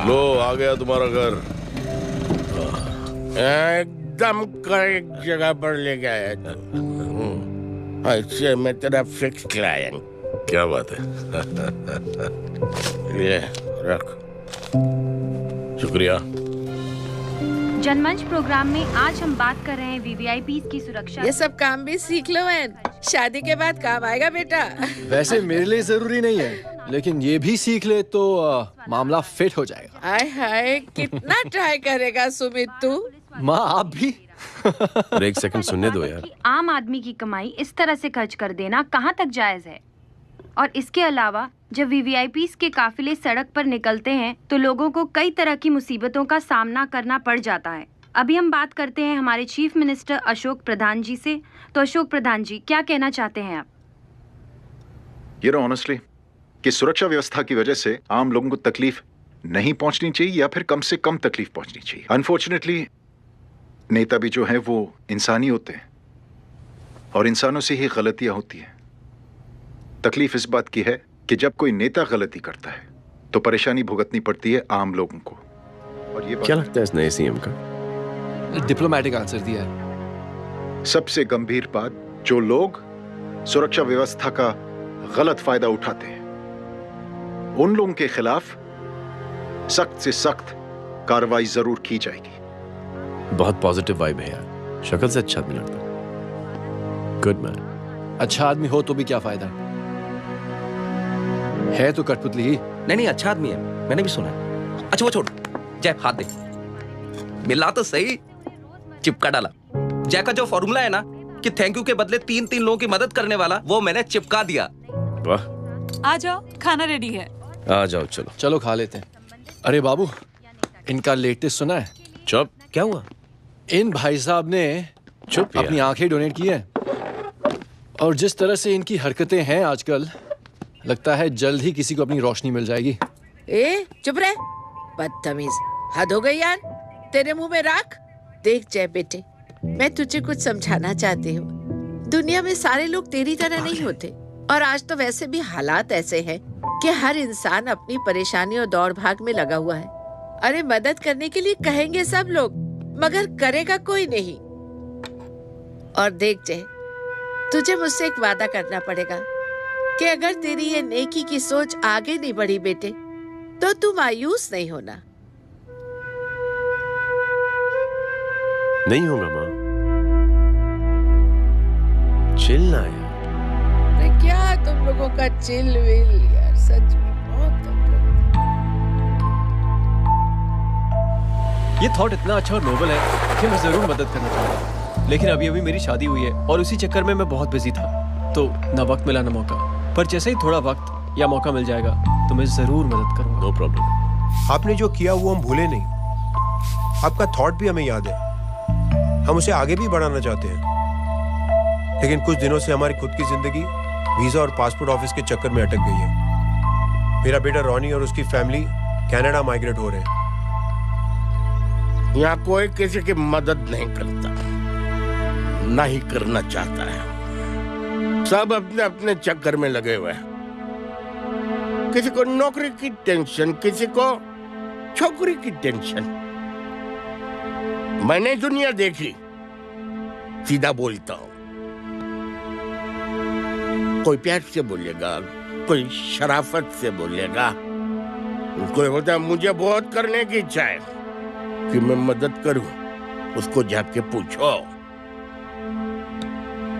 लो आ गया तुम्हारा घर। एकदम करेक्ट जगह पर ले गया है। ऐसे मैं तेरा फिक्स क्लाइंट। क्या बात है। ये रख। शुक्रिया। जनमंच प्रोग्राम में आज हम बात कर रहे हैं वीवीआईपी की सुरक्षा। ये सब काम भी सीख लो एन, शादी के बाद काम आएगा बेटा। वैसे मेरे लिए जरूरी नहीं है, लेकिन ये भी सीख ले तो मामला फिट हो जाएगा। हाय हाय, कितना ट्राई करेगा सुमित तू? माँ आप भी। और एक सेकंड सुनने दो यार। आम आदमी की कमाई इस तरह से खर्च कर देना कहाँ तक जायज है? और इसके अलावा जब वीवीआईपीज़ के काफिले सड़क पर निकलते हैं तो लोगों को कई तरह की मुसीबतों का सामना करना पड़ जाता है। अभी हम बात करते हैं हमारे चीफ मिनिस्टर अशोक प्रधान जी से। तो अशोक प्रधान जी, क्या कहना चाहते हैं आप? You know, honestly, कि सुरक्षा व्यवस्था की वजह से आम लोगों को तकलीफ नहीं पहुंचनी चाहिए या फिर कम से कम तकलीफ पहुंचनी चाहिए। अनफॉर्चुनेटली नेता भी जो हैं वो इंसानी होते हैं और इंसानों से ही गलतियां होती हैं। तकलीफ इस बात की है कि जब कोई नेता गलती करता है तो परेशानी भुगतनी पड़ती है आम लोगों को। और ये क्या लगता है इस नए सीएम का? डिप्लोमेटिक आंसर दिया है। सबसे गंभीर बात, जो लोग सुरक्षा व्यवस्था का गलत फायदा उठाते हैं उन लोगों के खिलाफ सख्त से सख्त कार्रवाई जरूर की जाएगी। बहुत पॉजिटिव वाइब है यार, शक्ल से अच्छा आदमी लगता है। Good man. अच्छा आदमी हो तो भी क्या फायदा है तो कठपुतली ही। नहीं अच्छा आदमी है, मैंने भी सुना है। अच्छा वो छोड़, जय हाथ दे। मिला तो सही, चिपका डाला। जय का जो फॉर्मूला है ना कि थैंक यू के बदले 3 लोगों की मदद करने वाला, वो मैंने चिपका दिया। वाह। आ जाओ, खाना रेडी है। आ जाओ, चलो खा लेते हैं। अरे बाबू, इनका लेटेस्ट सुना है? चुप। क्या हुआ? इन भाई साहब ने चुप अपनी आंखें डोनेट की है और जिस तरह से इनकी हरकतें हैं आजकल, लगता है जल्द ही किसी को अपनी रोशनी मिल जाएगी। चुप रहे, बदतमीज। हद हो गई यार, तेरे मुंह में राख। देख जय बेटे, मैं तुझे कुछ समझाना चाहती हूँ। दुनिया में सारे लोग तेरी तरह नहीं होते और आज तो वैसे भी हालात ऐसे हैं कि हर इंसान अपनी परेशानी और दौड़ भाग में लगा हुआ है। अरे मदद करने के लिए कहेंगे सब लोग, मगर करेगा कोई नहीं। और देख जय, तुझे मुझसे एक वादा करना पड़ेगा कि अगर तेरी ये नेकी की सोच आगे नहीं बढ़ी बेटे, तो तू मायूस नहीं होना। नहीं होगा माँ, चिल ना यार। अरे क्या तुम लोगों का चिल विल यार, सच में बहुत। ये थॉट इतना अच्छा और नोबल है कि मैं जरूर मदद करना चाहूंगा, लेकिन अभी मेरी शादी हुई है और उसी चक्कर में मैं बहुत बिजी था, तो ना वक्त मिला ना मौका। पर जैसे ही थोड़ा वक्त या मौका मिल जाएगा तो मैं जरूर मदद करूंगा। No problem. आपने जो किया वो हम भूले नहीं, आपका थॉट भी हमें याद है, हम उसे आगे भी बढ़ाना चाहते हैं। लेकिन कुछ दिनों से हमारी खुद की जिंदगी वीजा और पासपोर्ट ऑफिस के चक्कर में अटक गई है। मेरा बेटा रॉनी और उसकी फैमिली कनाडा माइग्रेट हो रहे हैं। यहाँ कोई किसी की मदद नहीं करता, ना ही करना चाहता है। सब अपने अपने चक्कर में लगे हुए हैं। किसी को नौकरी की टेंशन, किसी को छोकरी की टेंशन। मैंने दुनिया देखी, सीधा बोलता हूँ। कोई प्यार से बोलेगा, कोई शराफत से बोलेगा, कोई होता मुझे बहुत करने की इच्छा है कि मैं मदद करूं। उसको जाके पूछो,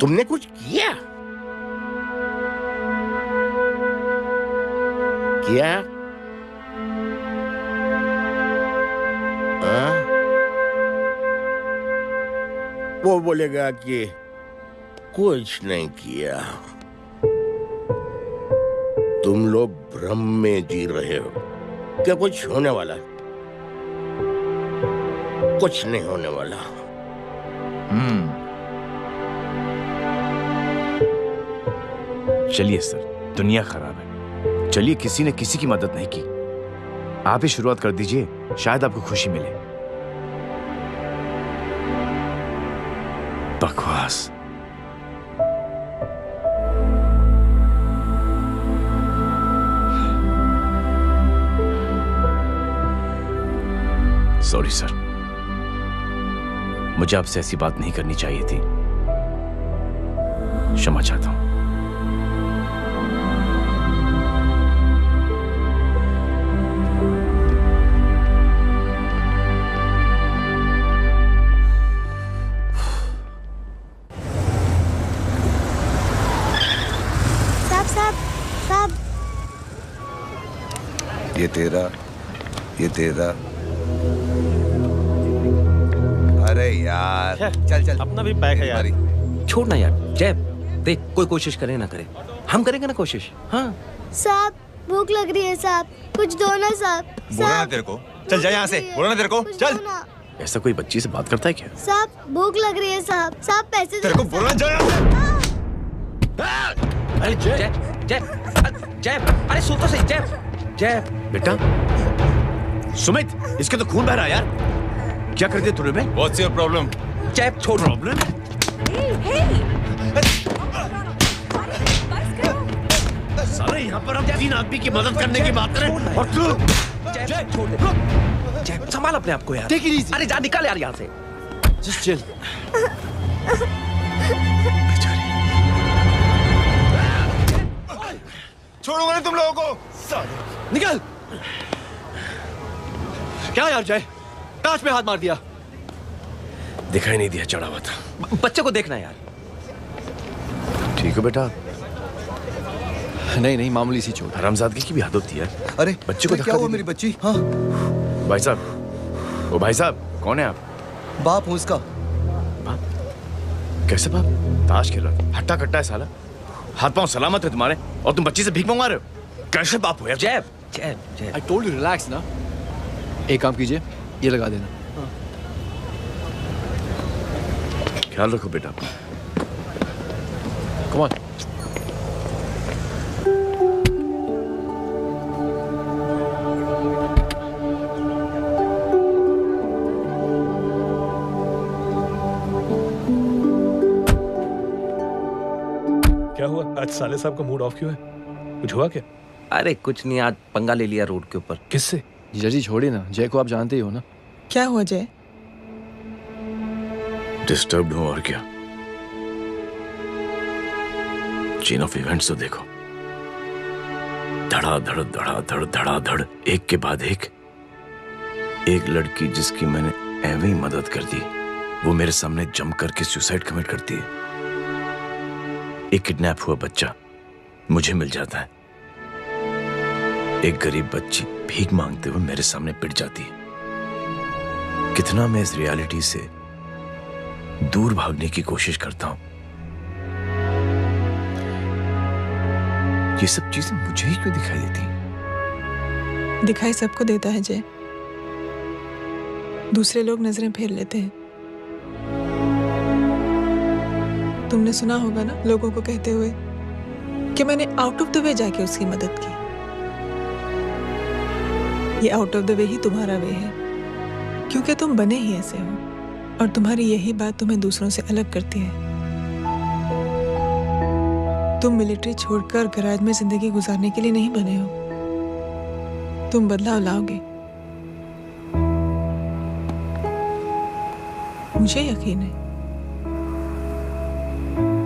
तुमने कुछ किया? किया? वो बोलेगा कि कुछ नहीं किया। तुम लोग भ्रम में जी रहे हो क्या कुछ होने वाला? कुछ नहीं होने वाला। चलिए सर, दुनिया खराब है। चलिए, किसी ने किसी की मदद नहीं की, आप ही शुरुआत कर दीजिए, शायद आपको खुशी मिले। बकवास। सॉरी सर, मुझे आपसे ऐसी बात नहीं करनी चाहिए थी। क्षमा चाहता हूं। साहब, ये तेरा। अरे यार, चल अपना भी पैक है यार। छोड़ ना यार। जय देख, कोई कोशिश करे ना करे, हम करेंगे ना कोशिश। हाँ साहब, भूख लग रही है साहब, कुछ दो ना साहब। बोला ना तेरे को, चल जा यहाँ से। बोला ना तेरे को, चल। ऐसा कोई बच्ची से बात करता है क्या? साहब भूख लग रही है साहब, पैसे तेरे को बोला जा। अरे जय जय अरे सुन तो सही जय जय बेटा सुमित, इसके तो खून बह रहा है यार। क्या कर दिया तूने? What's your problem? जय छोड़। प्रॉब्लम? सारे यहाँ पर हम 3 आदमी की मदद करने की बात करें और तू जय छोड़ दे। जय संभाल अपने आप को यार। Take it easy. अरे जा निकल यार यहाँ से। Just chill. छोड़ूंगा नहीं तुम लोगों को। निकल। क्या यार जय, ताश में हाथ मार दिया। दिखाई नहीं दिया, चढ़ा हुआ था। बच्चे को देखना यार। ठीक है बेटा। नहीं मामूली सी चोट। हरामजादगी की भी हद होती है। अरे बच्चे को क्या हुआ मेरी बच्ची? हाँ भाई साहब, ओ भाई साहब, कौन है आप? बाप हूँ उसका। बाप? कैसे बाप? ताश खेल रहा था, हट्टा कट्टा है साला। हाथ पांव सलामत है तुम्हारे और तुम बच्ची से भीख मंगवा रहे हो? कैसे बाप हो यार? जय जय जय। I told you relax ना। एक काम कीजिए, ये लगा देना। ख्याल रखो बेटा। Come on. क्या हुआ आज साले साहब का मूड ऑफ क्यों है? कुछ हुआ क्या? अरे कुछ नहीं, आज पंगा ले लिया रोड के ऊपर। किससे? जीजा जी छोड़िए ना, जय को आप जानते ही हो ना। क्या हुआ जय? डिस्टर्ब्ड हूं और क्या। चेन ऑफ इवेंट्स तो देखो, धड़ाधड़ धड़ाधड़ धड़ाधड़, एक के बाद एक लड़की जिसकी मैंने एवं ही मदद कर दी, वो मेरे सामने जम करके सुसाइड कमिट करती है। एक किडनैप हुआ बच्चा मुझे मिल जाता है। एक गरीब बच्ची भीख मांगते हुए मेरे सामने पिट जाती है। कितना मैं इस रियलिटी से दूर भागने की कोशिश करता हूं। ये सब चीजें मुझे ही क्यों दिखाई देती हैं? दिखाई सबको देता है जय, दूसरे लोग नजरें फेर लेते हैं। तुमने सुना होगा ना लोगों को कहते हुए कि मैंने आउट ऑफ द वे जाके उसकी मदद की। ये आउट ऑफ द वे ही तुम्हारा वे है, क्योंकि तुम बने ही ऐसे हो और तुम्हारी यही बात तुम्हें दूसरों से अलग करती है। तुम मिलिट्री छोड़कर गैराज में जिंदगी गुजारने के लिए नहीं बने हो। तुम बदलाव लाओगे, मुझे यकीन है।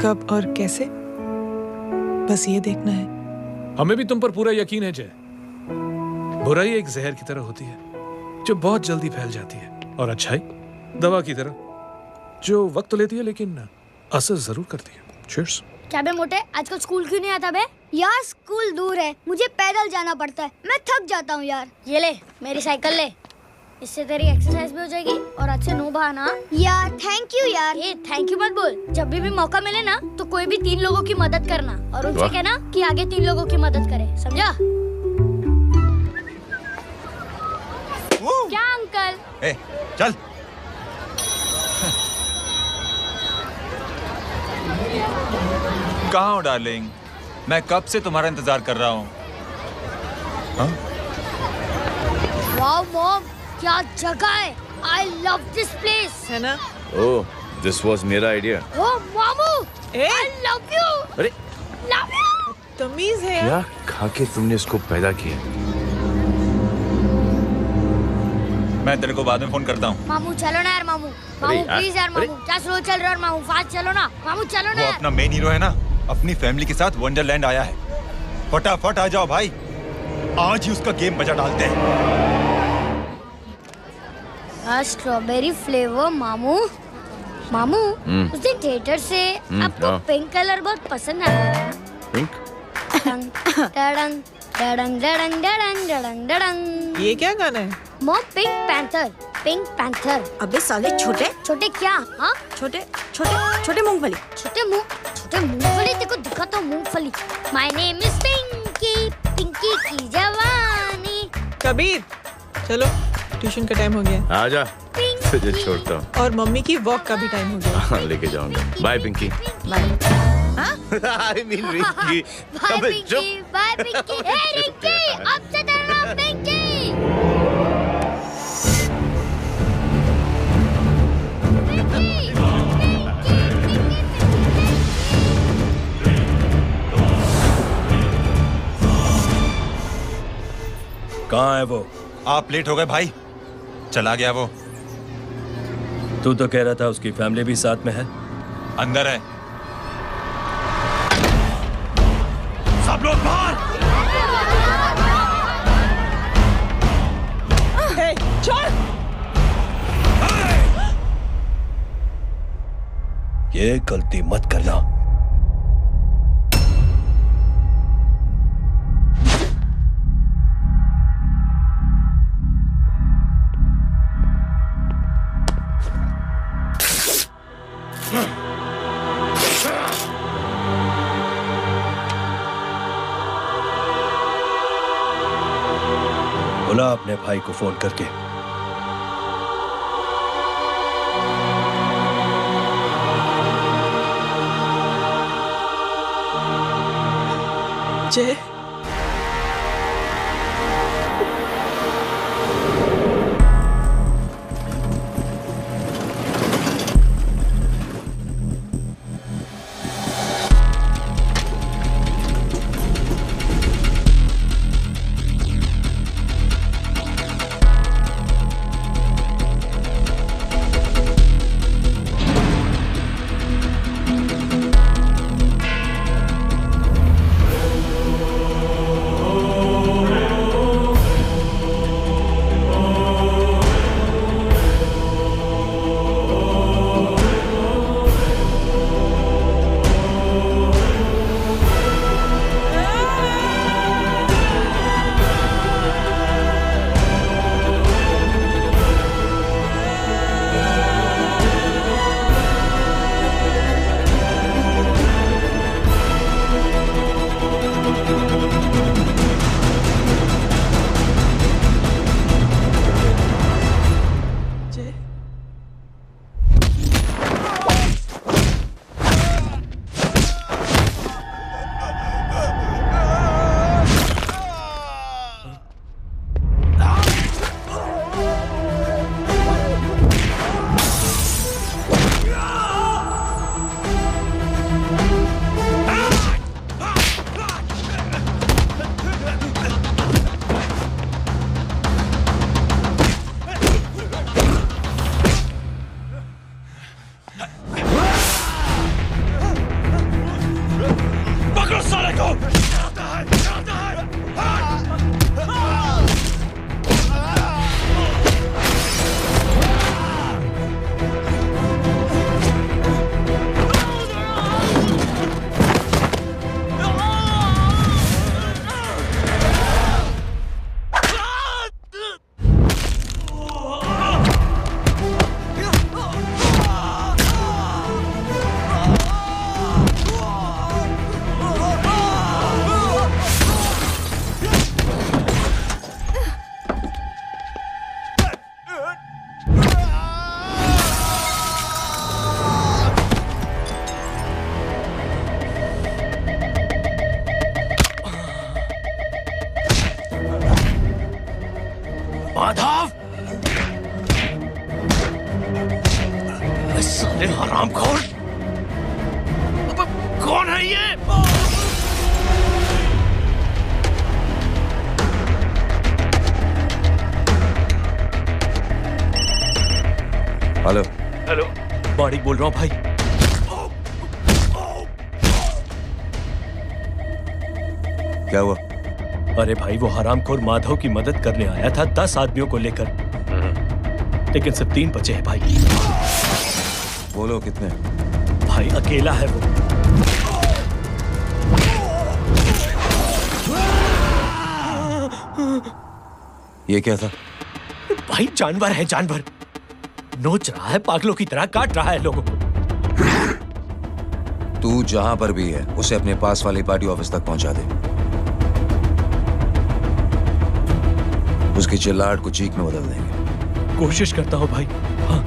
कब और कैसे, बस ये देखना है। हमें भी तुम पर पूरा यकीन है जय। बुराई एक जहर की तरह होती है जो बहुत जल्दी फैल जाती है, और अच्छाई दवा की तरह जो वक्त लेती है लेकिन असर जरूर करती है। चीयर्स। क्या बे मोटे, आजकल स्कूल क्यों नहीं आता बे? यार स्कूल दूर है, मुझे पैदल जाना पड़ता है, मैं थक जाता हूँ यार। ये ले मेरी साइकिल ले, इससे तेरी एक्सरसाइज भी हो जाएगी और अच्छे नो बहाना। यार थैंक यू यार। ये थैंक यू मत बोल, जब भी मौका मिले ना तो कोई भी 3 लोगों की मदद करना और उनसे कहना कि आगे 3 लोगों की मदद करे, समझा? क्या अंकल? चल। कहाँ हो डार्लिंग? मैं कब से तुम्हारा इंतजार कर रहा हूँ। वाओ मॉम, क्या जगह है। I love this place. है ना? ओह, this was मेरा आइडिया। ओह मामू, I love you. अरे Love you. तमीज है क्या खा के तुमने इसको पैदा किया? मैं तेरे को बाद में फोन करता हूँ। मामू चलो ना यार, मामू प्लीज यार, मामू क्या स्लो चल रहा है मामू, फास्ट चलो ना मामू, चलो ना वो यार। अपना मेन हीरो है ना, अपनी फैमिली के साथ वंडरलैंड आया है। फटाफट आ जाओ भाई, आज ही उसका गेम बजा डालते हैं। स्ट्रॉबेरी फ्लेवर मामू। मामू उस दिन थिएटर से आपको पिंक कलर बहुत पसंद आया था। पिंक? डडंग डडंग डडंग डडंग डडंग डडंग। ये क्या गाना है? Mom pink panther, pink panther. अबे साले छोटे छोटे क्या? हाँ छोटे छोटे मूंगफली। छोटे मूंगफली देखो, दिखा तो मूंगफली। My name is Pinky, Pinky की जवानी। कबीर चलो, ट्यूशन का टाइम हो गया। आजा, तुझे छोड़ता हूँ। और मम्मी की वॉक का भी टाइम हो गया। लेके जाऊंगा। Bye Pinky. Bye. I mean Rinky. Bye Pinky, bye Pinky. Hey Rinky, अब से तेरा नाम पिंकी। कहाँ है वो? आप लेट हो गए भाई, चला गया वो। तू तो कह रहा था उसकी फैमिली भी साथ में है। अंदर है। सब लोग बाहर। छोड़। ये गलती मत करना। बोला अपने भाई को फोन करके। जय, माधव, साले हरामखोर, कौन है ये? हेलो। हेलो, बाड़ी बोल रहा हूँ भाई। क्या हुआ? अरे भाई, वो हरामखोर माधव की मदद करने आया था 10 आदमियों को लेकर, लेकिन सिर्फ 3 बचे हैं भाई। बोलो कितने? भाई अकेला है वो। ये क्या था? भाई जानवर है, जानवर। नोच रहा है, पागलों की तरह काट रहा है लोगों को। तू जहां पर भी है उसे अपने पास वाले पार्टी ऑफिस तक पहुंचा दे। उसकी चिल्लाहट को चीख में बदल देंगे। कोशिश करता हूं भाई। हाँ।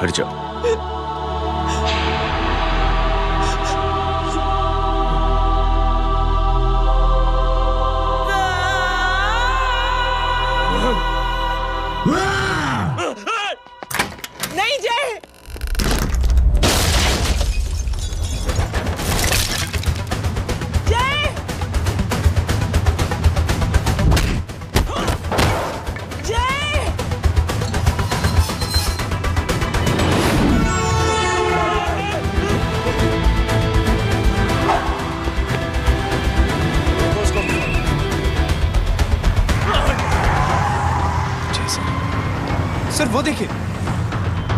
घर जाओ। नहीं जय, जय, जय। सर वो देखिए।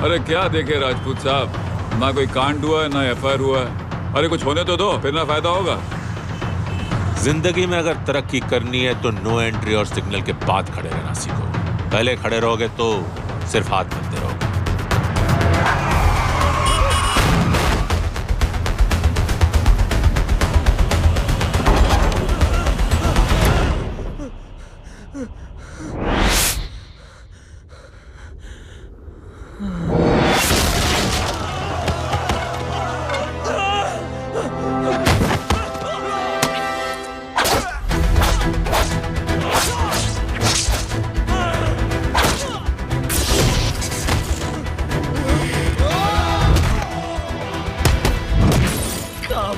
अरे क्या देखे राजपूत साहब, ना कोई कांड हुआ है ना एफआईआर हुआ है। अरे कुछ होने तो दो, फिर ना फायदा होगा। जिंदगी में अगर तरक्की करनी है तो नो एंट्री और सिग्नल के बाद खड़े रहना सीखो। पहले खड़े रहोगे तो सिर्फ हाथ मिलते रहोगे।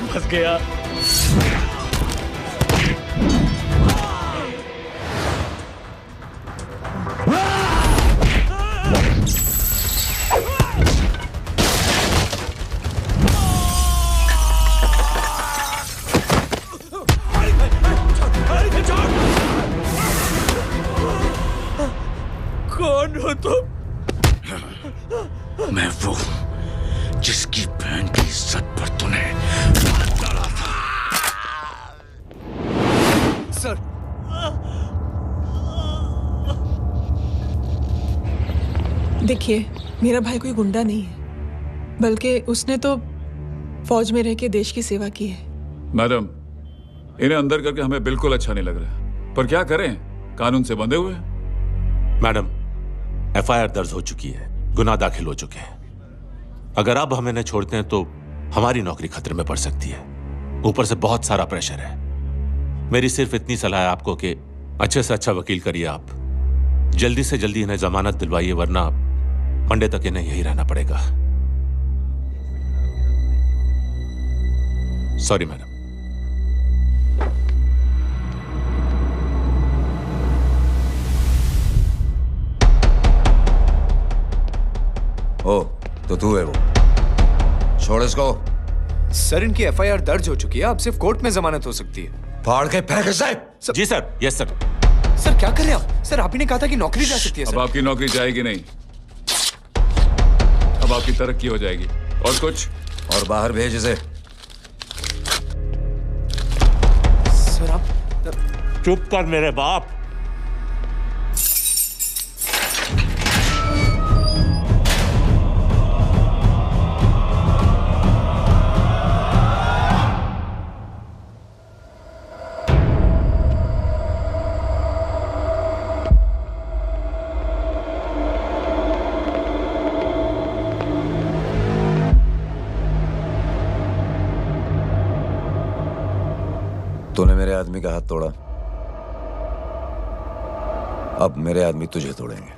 फंस गया। कौन हो तुम? मैं वो जिसकी बहन की इज्जत पर तूने सर देखिए, मेरा भाई कोई गुंडा नहीं है, बल्कि उसने तो फौज में रह के देश की सेवा की है। मैडम, इन्हें अंदर करके हमें बिल्कुल अच्छा नहीं लग रहा, पर क्या करें, कानून से बंधे हुए। मैडम, एफआईआर दर्ज हो चुकी है, गुनाह दाखिल हो चुके हैं। अगर अब हम इन्हें छोड़ते हैं तो हमारी नौकरी खतरे में पड़ सकती है। ऊपर से बहुत सारा प्रेशर है। मेरी सिर्फ इतनी सलाह है आपको कि अच्छे से अच्छा वकील करिए आप। जल्दी से जल्दी इन्हें जमानत दिलवाइए, वरना मंडे तक इन्हें यही रहना पड़ेगा। Sorry madam. ओ, तो तू है वो। छोड़ इसको। सर इनकी एफआईआर दर्ज हो चुकी है, अब सिर्फ कोर्ट में जमानत हो सकती है। फाड़ के फेंक साहब। जी सर। Yes sir. सर क्या कर रहे हैं आप? सर आप ही ने कहा था कि नौकरी जा सकती है। अब आपकी नौकरी जाएगी नहीं, अब आपकी तरक्की हो जाएगी। और कुछ? और बाहर भेज इसे। सर आप चुप कर मेरे बाप। तूने मेरे आदमी का हाथ तोड़ा, अब मेरे आदमी तुझे तोड़ेंगे।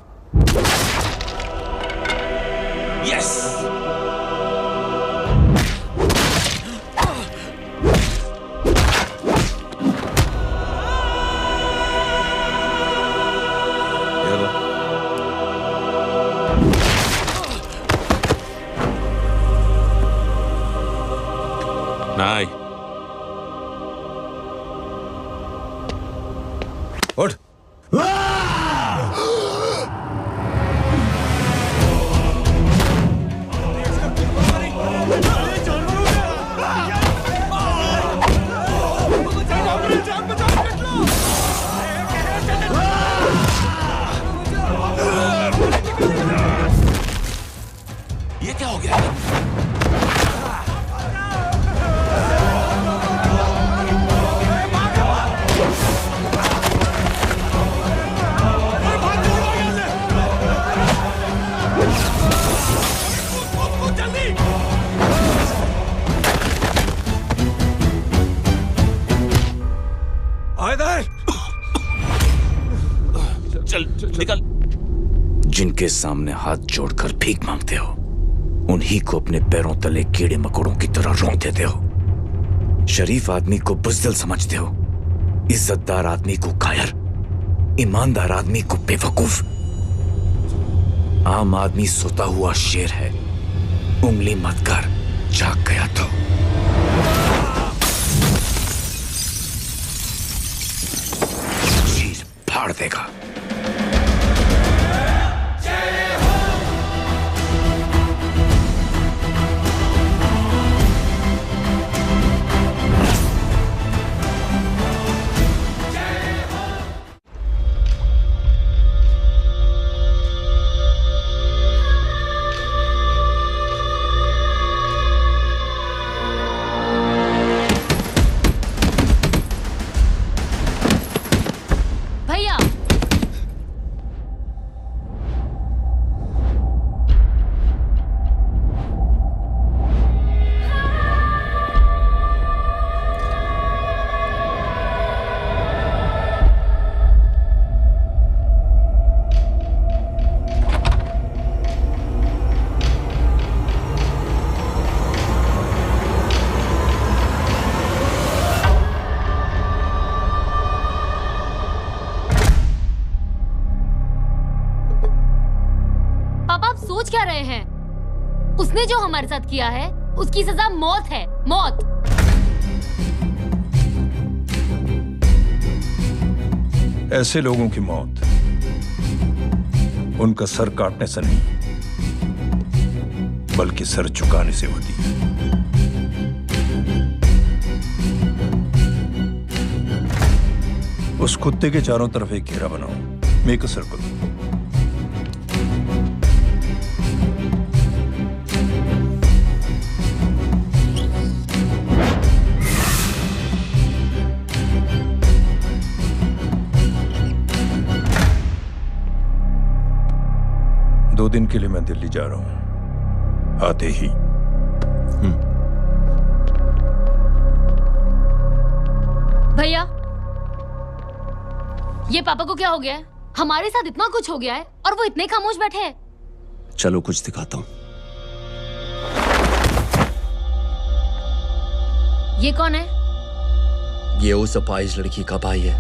यस। नहीं। उठ। ये क्या हो गया? उनके सामने हाथ जोड़कर भीख मांगते हो, उन्हीं को अपने पैरों तले कीड़े मकोड़ों की तरह रौंद देते हो। शरीफ आदमी को बुज़दिल समझते हो, इज्जतदार आदमी को कायर, ईमानदार आदमी को बेवकूफ। आम आदमी सोता हुआ शेर है, उंगली मत कर, जाग गया तो। चीर फाड़ देगा। सोच क्या रहे हैं? उसने जो हमारे साथ किया है उसकी सजा मौत है, मौत। ऐसे लोगों की मौत उनका सर काटने से नहीं बल्कि सर झुकाने से होती है। उस कुत्ते के चारों तरफ एक घेरा बनाओ, मेक अ सर्कल। दो दिन के लिए मैं दिल्ली जा रहा हूं, आते ही। भैया, ये पापा को क्या हो गया है? हमारे साथ इतना कुछ हो गया है और वो इतने खामोश बैठे हैं। चलो कुछ दिखाता हूं। ये कौन है? ये उस अपाहिज लड़की का भाई है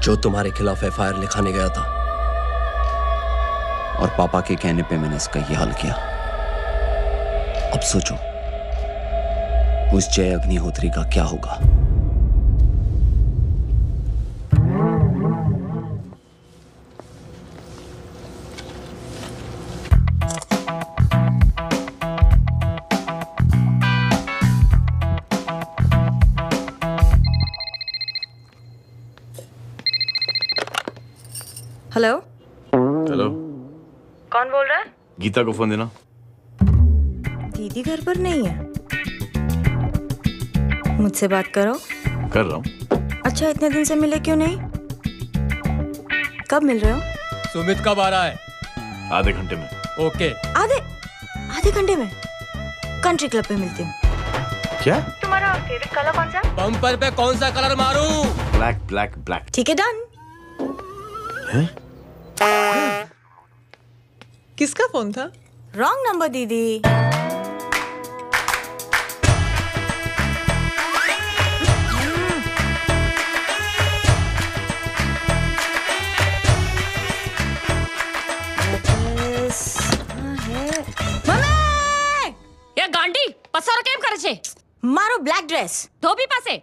जो तुम्हारे खिलाफ एफआईआर लिखाने गया था, और पापा के कहने पे मैंने इसका ये हाल किया। अब सोचो उस जय अग्निहोत्री का क्या होगा। हेलो हेलो, कौन बोल रहा है? गीता को फोन देना। दीदी घर पर नहीं है। मुझसे बात करो। कर रहा हूँ। अच्छा, इतने दिन से मिले क्यों नहीं? कब मिल रहे हो? सुमित कब आ रहा है? आधे घंटे में। ओके। आधे घंटे में कंट्री क्लब पे मिलती हूँ। क्या? तुम्हारा फेवरेट कलर कौन सा? बम्पर पे कौन सा कलर मारूं? Black black black. ठीक है, डन। किसका फोन था? रॉन्ग नंबर दीदी। ये गांडी पसारो केम करे छे? मारो ब्लैक ड्रेस धोबी पासे।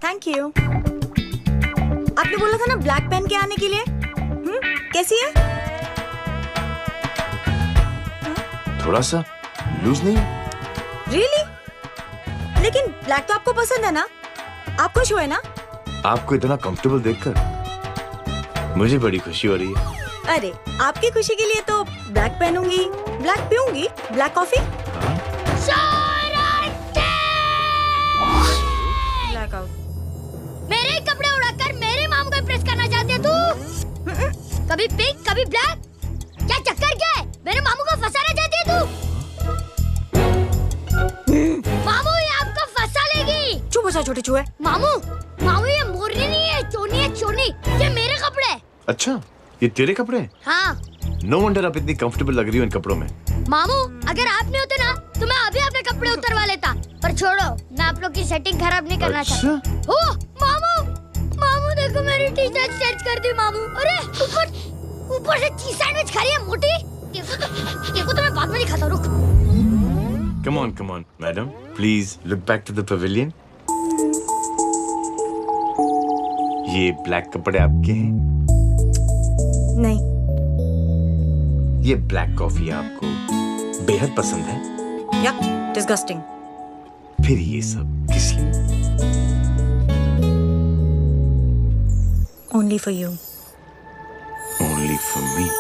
Thank you. आपने बोला था ना ब्लैक पेन के आने के लिए। कैसी है? थोड़ा सा लूज नहीं? रियली? लेकिन ब्लैक तो आपको पसंद है ना? आप खुश हुए ना? आपको इतना कंफर्टेबल देखकर मुझे बड़ी खुशी हो रही है। अरे, आपकी खुशी के लिए तो ब्लैक पहनूंगी, ब्लैक पीऊंगी, ब्लैक कॉफी। Black out. मेरे कपड़े उड़ाकर मेरे मामू को इम्प्रेस करना चाहती है तू? कभी पिंक, कभी ब्लैक, क्या चक्कर क्या है? मेरे मामू को फंसाना चाहती है तू? मामू, ये आपको फंसा लेगी। चुप हो जा छोटे चूहे। मामू, मामू ये मोरनी नहीं है, चोनी है चोनी। ये मेरे कपड़े हैं। अच्छा, ये तेरे कपड़े हैं? हाँ। नो वंडर आप इतनी कंफर्टेबल लग रही हो इन कपड़ों में। मामू अगर आप नहीं होते ना तो मैं अभी अपने कपड़े उतरवा लेता। पर छोड़ो, मैं आप लोग की सेटिंग खराब नहीं करना चाहता। ओ मामू, मामू देखो मेरी टी शर्ट चेंज कर दी मामू। अरे ऊपर से चीज सैंडविच खा रही है मोटी। देखो तो मैं बाद में नहीं खाता, रुक। Come on, madam. Please look back to the pavilion. ये ब्लैक कपड़े आपके हैं? नहीं। ये ब्लैक कॉफी आपको बेहद पसंद है? या डिस्गस्टिंग। फिर ये सब किस लिए? Only for you. Only for me.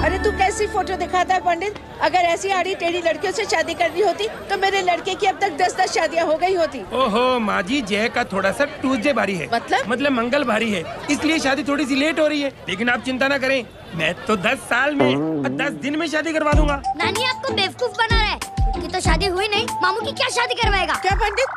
अरे तू कैसी फोटो दिखाता है पंडित? अगर ऐसी आड़ी टेढ़ी लड़कियों से शादी करनी होती तो मेरे लड़के की अब तक 10-10 शादियां हो गई होती। ओहो माँ जी, जय का थोड़ा सा ट्यूसडे भारी है। मतलब मंगल भारी है, इसलिए शादी थोड़ी सी लेट हो रही है। लेकिन आप चिंता ना करें, मैं तो 10 साल में और 10 दिन में शादी करवा दूंगा। नानी आपको बेवकूफ बना रहा है। की तो शादी हुई नहीं, मामू की क्या शादी करवाएगा? क्या पंडित,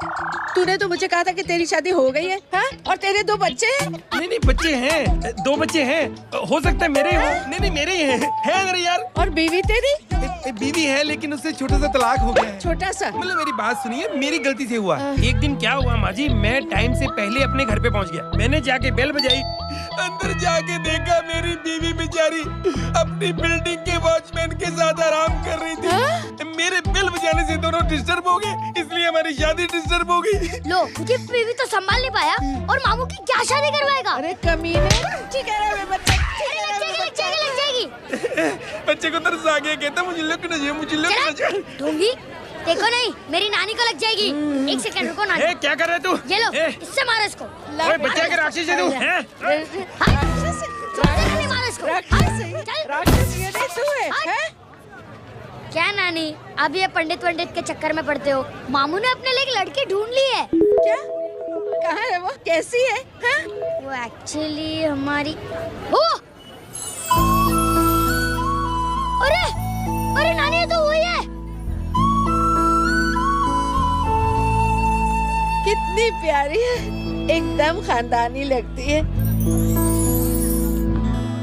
तूने तो मुझे कहा था कि तेरी शादी हो गई है, हाँ? और तेरे 2 बच्चे हैं? नहीं बच्चे हैं, 2 बच्चे हैं। हो सकता है मेरे हो। नहीं मेरे ही है मेरे यार। और बीवी तेरी? बीवी है लेकिन उससे छोटा सा तलाक हो गया है। छोटा सा? मतलब मेरी बात सुनिए, मेरी गलती से हुआ। एक दिन क्या हुआ माँ जी, मैं टाइम से पहले अपने घर पे पहुँच गया। मैंने जाके बेल बजाई, अंदर जाके देखा मेरी बीवी बेचारी अपनी बिल्डिंग के वॉचमैन के साथ आराम कर रही थी। मेरे बेल बजाने से दोनों डिस्टर्ब हो गए, इसलिए हमारी शादी डिस्टर्ब हो गई। लो, मुझे बीवी तो संभाल नहीं पाया और मामू की क्या शादी करवाएगा? अरे कमीने, ठीक है बच्चे, लग जाएगी। बच्चे को तरस आ गया, कहता मुझे लगना चाहिए, मुझे लगना चाहिए। ढूंढी देखो नहीं, मेरी नानी को लग जाएगी। 1 सेकंड रुको नानी। क्या कर रहे तू? ये लो, इससे मारो इसको। ओए बच्चा के राक्षस है तू, हैं? मारो इसको। राक्षस ये नहीं तू है, हैं? क्या नानी, अब ये पंडित के चक्कर में पड़ते हो? मामू ने अपने लिए एक लड़की ढूंढ ली है। क्या? कहाँ है वो? कैसी है? हाँ? वो एक्चुअली हमारी अरे नानी, ये तो वही है। कितनी प्यारी है, एकदम खानदानी लगती है।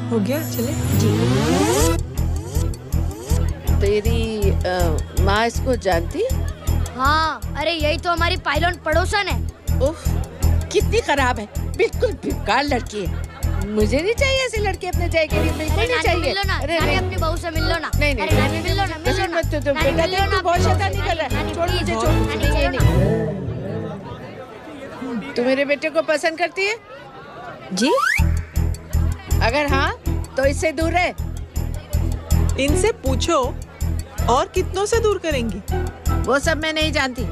हो गया, चले जी। तेरी माँ इसको जानती है? हाँ, अरे यही तो हमारी पायलट पड़ोसन है। उफ, कितनी खराब है, बिल्कुल बेकार लड़की है। मुझे नहीं चाहिए ऐसी लड़की अपने जय के लिए, बिल्कुल नहीं चाहिए। मिलो ना, नानी अपनी बहू से मिल लो ना। नहीं नानी मिल लो ना, बेटा तू बहुत शैतानी कर रहा है। छोड़ मुझे, छोड़। तू मेरे बेटे को पसंद करती है? जी। अगर हाँ तो इससे दूर रहे। इनसे पूछो, और कितनों से दूर करेंगी? वो सब मैं नहीं जानती,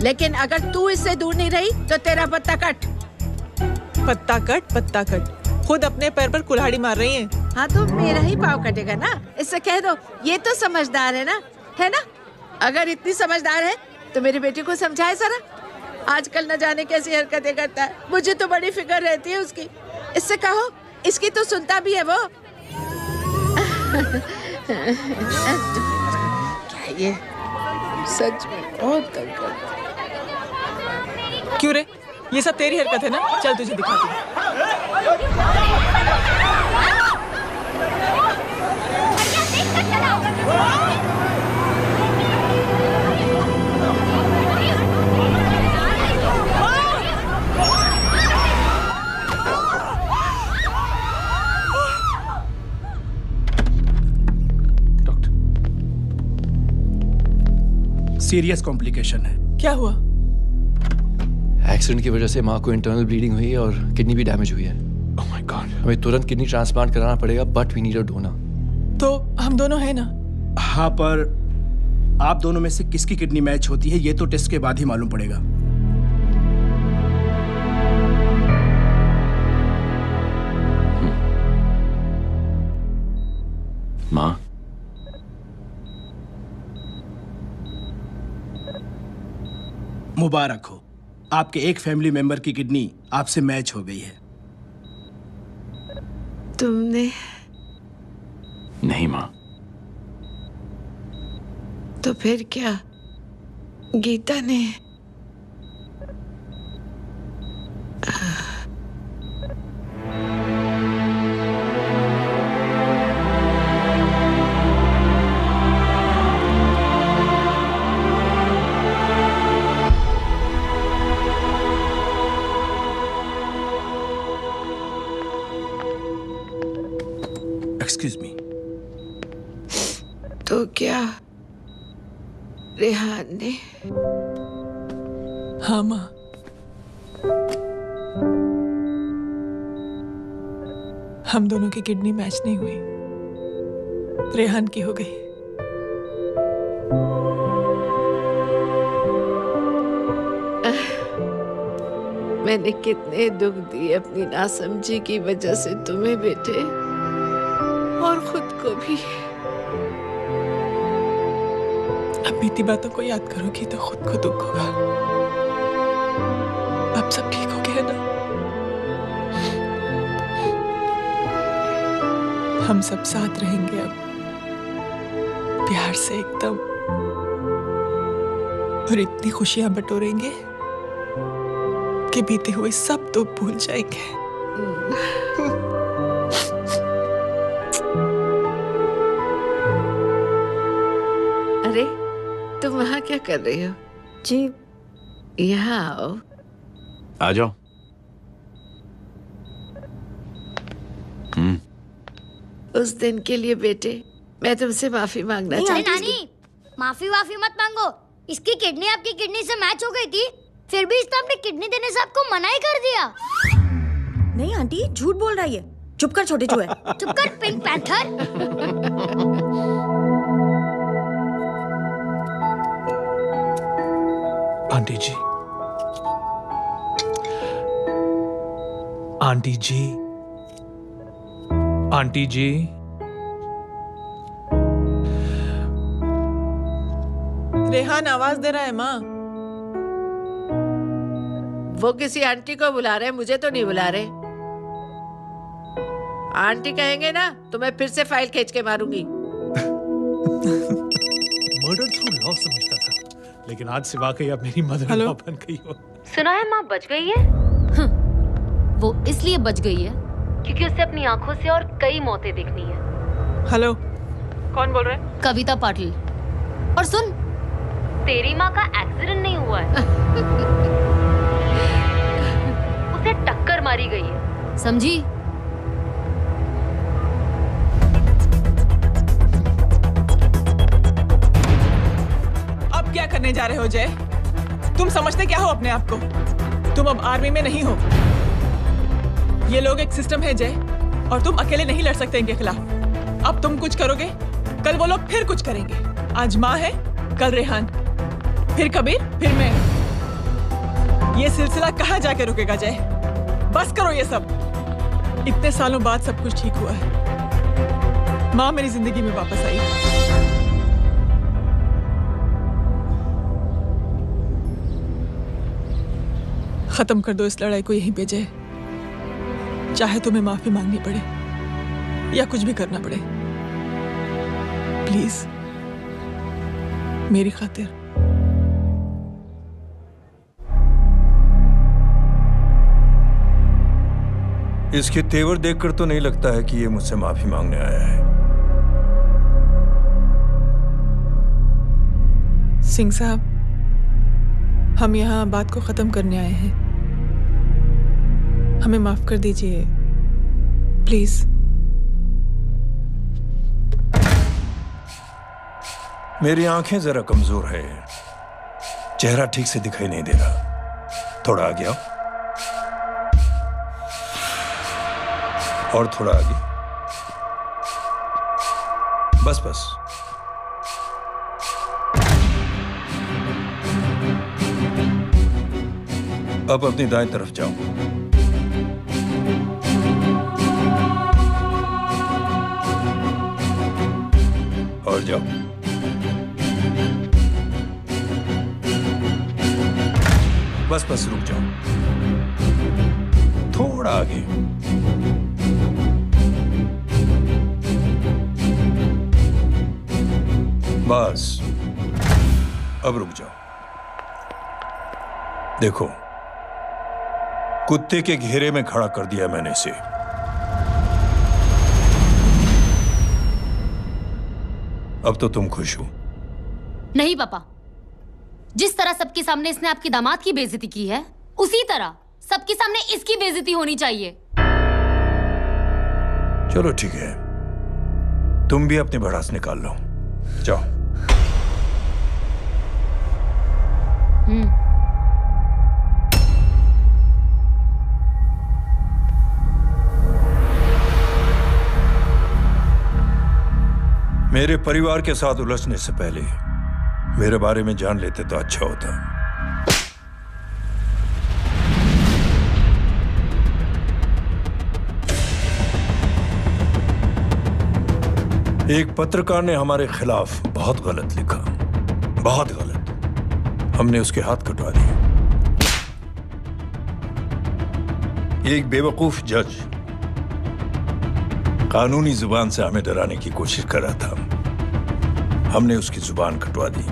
लेकिन अगर तू इससे दूर नहीं रही तो तेरा पत्ता कट। पत्ता कट खुद अपने पैर पर कुल्हाड़ी मार रही हैं। हाँ तो मेरा ही पाँव कटेगा ना, इससे कह दो ये तो समझदार है ना? अगर इतनी समझदार है तो मेरे बेटे को समझाए जरा। आजकल न जाने कैसी हरकतें करता है, मुझे तो बड़ी फिक्र रहती है उसकी। इससे कहो, इसकी तो सुनता भी है वो। क्या ये सच में बहुत तंग करता है। क्यों रे, ये सब तेरी हरकत है ना? चल तुझे दिखाती हूँ। सीरियस कॉम्प्लिकेशन है। क्या हुआ? एक्सीडेंट की वजह से माँ को इंटरनल ब्लीडिंग हुई है और किडनी भी डैमेज हुई है। Oh my God. हमें तुरंत किडनी ट्रांसप्लांट कराना पड़ेगा, but we need a donor. तो हम दोनों हैं ना? हाँ, पर आप दोनों में से किसकी किडनी मैच होती है ये तो टेस्ट के बाद ही मालूम पड़ेगा। माँ, मुबारक हो, आपके एक फैमिली मेंबर की किडनी आपसे मैच हो गई है। तुमने? नहीं माँ। तो फिर क्या? गीता ने? Excuse me. तो क्या रेहान ने? हाँ माँ, हम दोनों की किडनी मैच नहीं हुई, रेहान की हो गई। मैंने कितने दुख दिए अपनी नासमझी की वजह से तुम्हें बेटे, और खुद को भी। अब बीती बातों को याद करोगी तो खुद को दुख होगा। अब सब ठीक हो गया ना? हम सब साथ रहेंगे अब, प्यार से एकदम, और इतनी खुशियां बटोरेंगे कि बीते हुए सब दुख भूल जाएंगे। अरे तुम वहाँ क्या कर रही हो? जी यहाँ आओ। आ जाओ। उस दिन के लिए बेटे मैं तुमसे माफी मांगना चाहती हूँ। नानी, माफी वाफी मत मांगो। इसकी किडनी आपकी किडनी से मैच हो गई थी, फिर भी इसने अपनी किडनी देने से आपको मना ही कर दिया। नहीं आंटी, झूठ बोल रहा है। चुप कर छोटे चूहे। चुप कर पिंक पैंथर। आंटी जी, आंटी जी, आंटी जी, रेहान आवाज दे रहा है माँ। वो किसी आंटी को बुला रहे हैं, मुझे तो नहीं बुला रहे। आंटी कहेंगे ना तो मैं फिर से फाइल खींच के मारूंगी। मर्डर थ्रू लॉ समझता था, लेकिन आज से वाकई अब मेरी मदर इन लॉ बन गई हो। सुना है माँ बच गई है। वो इसलिए बच गई है क्योंकि उसे अपनी आंखों से और कई मौतें देखनी है। हेलो, कौन बोल रहे हैं? कविता पाटिल। और सुन, तेरी माँ का एक्सीडेंट नहीं हुआ है, उसे टक्कर मारी गई है, समझी? अब क्या करने जा रहे हो जय? तुम समझते क्या हो अपने आप को? तुम अब आर्मी में नहीं हो। ये लोग एक सिस्टम है जय, और तुम अकेले नहीं लड़ सकते इनके खिलाफ। अब तुम कुछ करोगे, कल वो लोग फिर कुछ करेंगे। आज माँ है, कल रेहान, फिर कबीर, फिर मैं। ये सिलसिला कहाँ जाके रुकेगा जय? बस करो ये सब। इतने सालों बाद सब कुछ ठीक हुआ है। माँ मेरी जिंदगी में वापस आई। खत्म कर दो इस लड़ाई को यहीं पे जय। चाहे तुम्हें माफी मांगनी पड़े या कुछ भी करना पड़े, प्लीज मेरी खातिर। इसके तेवर देखकर तो नहीं लगता है कि ये मुझसे माफी मांगने आया है। सिंह साहब, हम यहाँ बात को खत्म करने आए हैं। हमें माफ कर दीजिए प्लीज। मेरी आंखें जरा कमजोर है, चेहरा ठीक से दिखाई नहीं दे रहा। थोड़ा आगे आओ, और थोड़ा आगे, बस बस। अब अपनी दाएं तरफ जाओ। और जाओ। बस बस रुक जाओ, थोड़ा आगे। बस अब रुक जाओ। देखो, कुत्ते के घेरे में खड़ा कर दिया मैंने इसे। अब तो तुम खुश हो? नहीं पापा, जिस तरह सबके सामने इसने आपकी दामाद की बेइज्जती की है, उसी तरह सबके सामने इसकी बेइज्जती होनी चाहिए। चलो ठीक है, तुम भी अपनी भड़ास निकाल लो, जाओ। मेरे परिवार के साथ उलझने से पहले मेरे बारे में जान लेते तो अच्छा होता। एक पत्रकार ने हमारे खिलाफ बहुत गलत लिखा, बहुत गलत। हमने उसके हाथ कटवा दिए। एक बेवकूफ जज कानूनी जुबान से हमें डराने की कोशिश कर रहा था, हमने उसकी जुबान कटवा दी।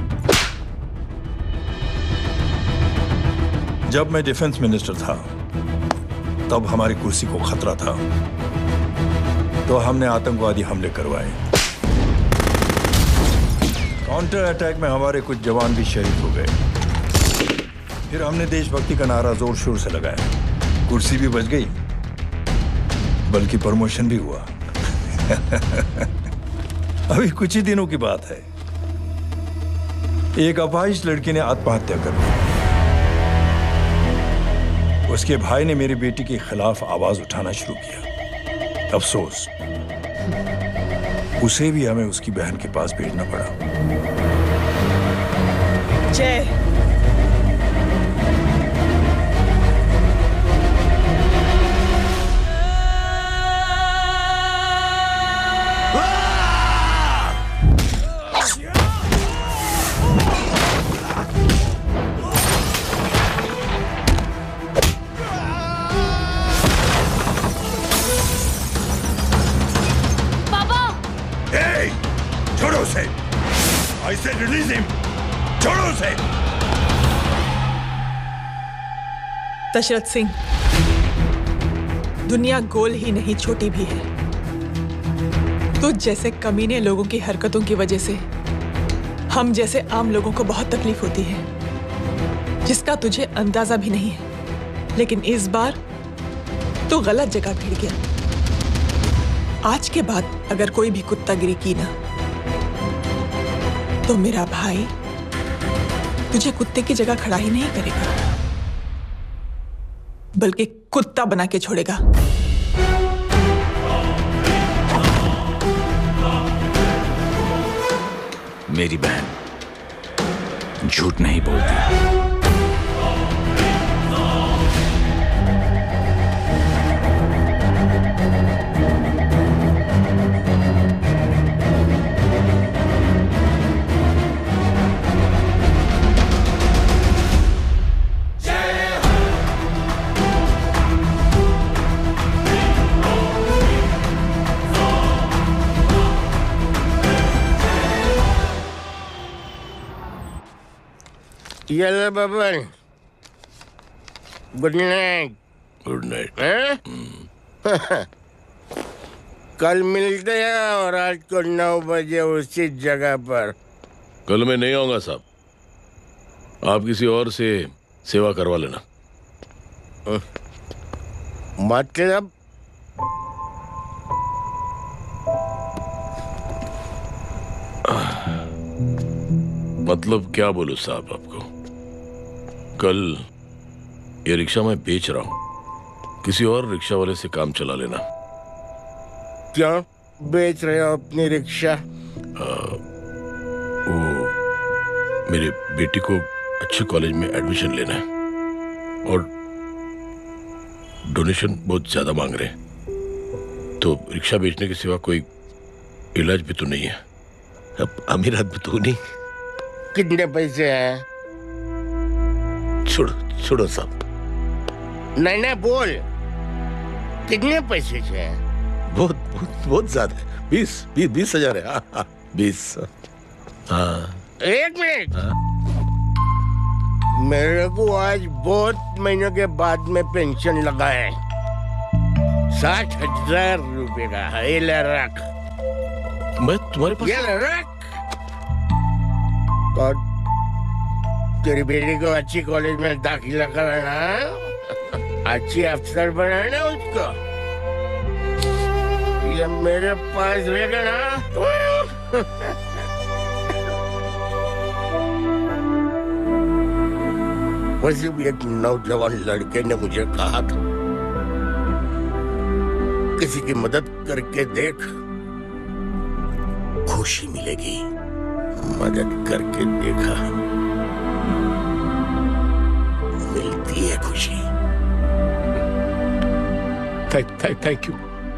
जब मैं डिफेंस मिनिस्टर था तब हमारी कुर्सी को खतरा था, तो हमने आतंकवादी हमले करवाए। काउंटर अटैक में हमारे कुछ जवान भी शहीद हो गए। फिर हमने देशभक्ति का नारा जोर शोर से लगाया। कुर्सी भी बच गई, बल्कि प्रमोशन भी हुआ। अभी कुछ ही दिनों की बात है, एक अपाहिज लड़की ने आत्महत्या कर ली। उसके भाई ने मेरी बेटी के खिलाफ आवाज उठाना शुरू किया। अफसोस, उसे भी हमें उसकी बहन के पास भेजना पड़ा। जय, रिलीज हिम, छोड़ो उसे। दशरथ सिंह, दुनिया गोल ही नहीं छोटी भी है। तुझ जैसे कमीने लोगों की हरकतों की वजह से हम जैसे आम लोगों को बहुत तकलीफ होती है, जिसका तुझे अंदाजा भी नहीं है। लेकिन इस बार तू गलत जगह भिड़ गया। आज के बाद अगर कोई भी कुत्तागिरी की ना, तो मेरा भाई तुझे कुत्ते की जगह खड़ा ही नहीं करेगा, बल्कि कुत्ता बना के छोड़ेगा। मेरी बहन झूठ नहीं बोलती। Yellow Baban, good night. Good night. कल मिलते हैं और रात को 9 बजे उसी जगह पर। कल मैं नहीं आऊंगा साहब, आप किसी और से सेवा करवा लेना। मतलब? मतलब क्या बोलूं साहब आपको। कल ये रिक्शा मैं बेच रहा हूं, किसी और रिक्शा वाले से काम चला लेना। क्या बेच रहे हो अपनी रिक्शा? वो मेरे बेटी को अच्छे कॉलेज में एडमिशन लेना है और डोनेशन बहुत ज्यादा मांग रहे हैं, तो रिक्शा बेचने के सिवा कोई इलाज भी तो नहीं है। अब अमीर आदमी तो नहीं। कितने पैसे हैं? छोड़ो छोड़ो साहब। नहीं नहीं बोल, कितने पैसे हैं? बहुत बहुत बहुत ज्यादा है। 20,000 है। 20। हाँ। एक मिनट। मेरे को आज बहुत महीनों के बाद में पेंशन लगा है। 60,000 रुपए का है। ये ले रख। मैं तुम्हारे पास? ये ले रख। तो तेरी बेटी को अच्छी कॉलेज में दाखिला कराना, अच्छी अफसर बनाना उसको। ये मेरे पास रहेगा ना वैसे भी एक नौजवान लड़के ने मुझे कहा था किसी की मदद करके देख खुशी मिलेगी। मदद करके देखा मिलती है खुशी।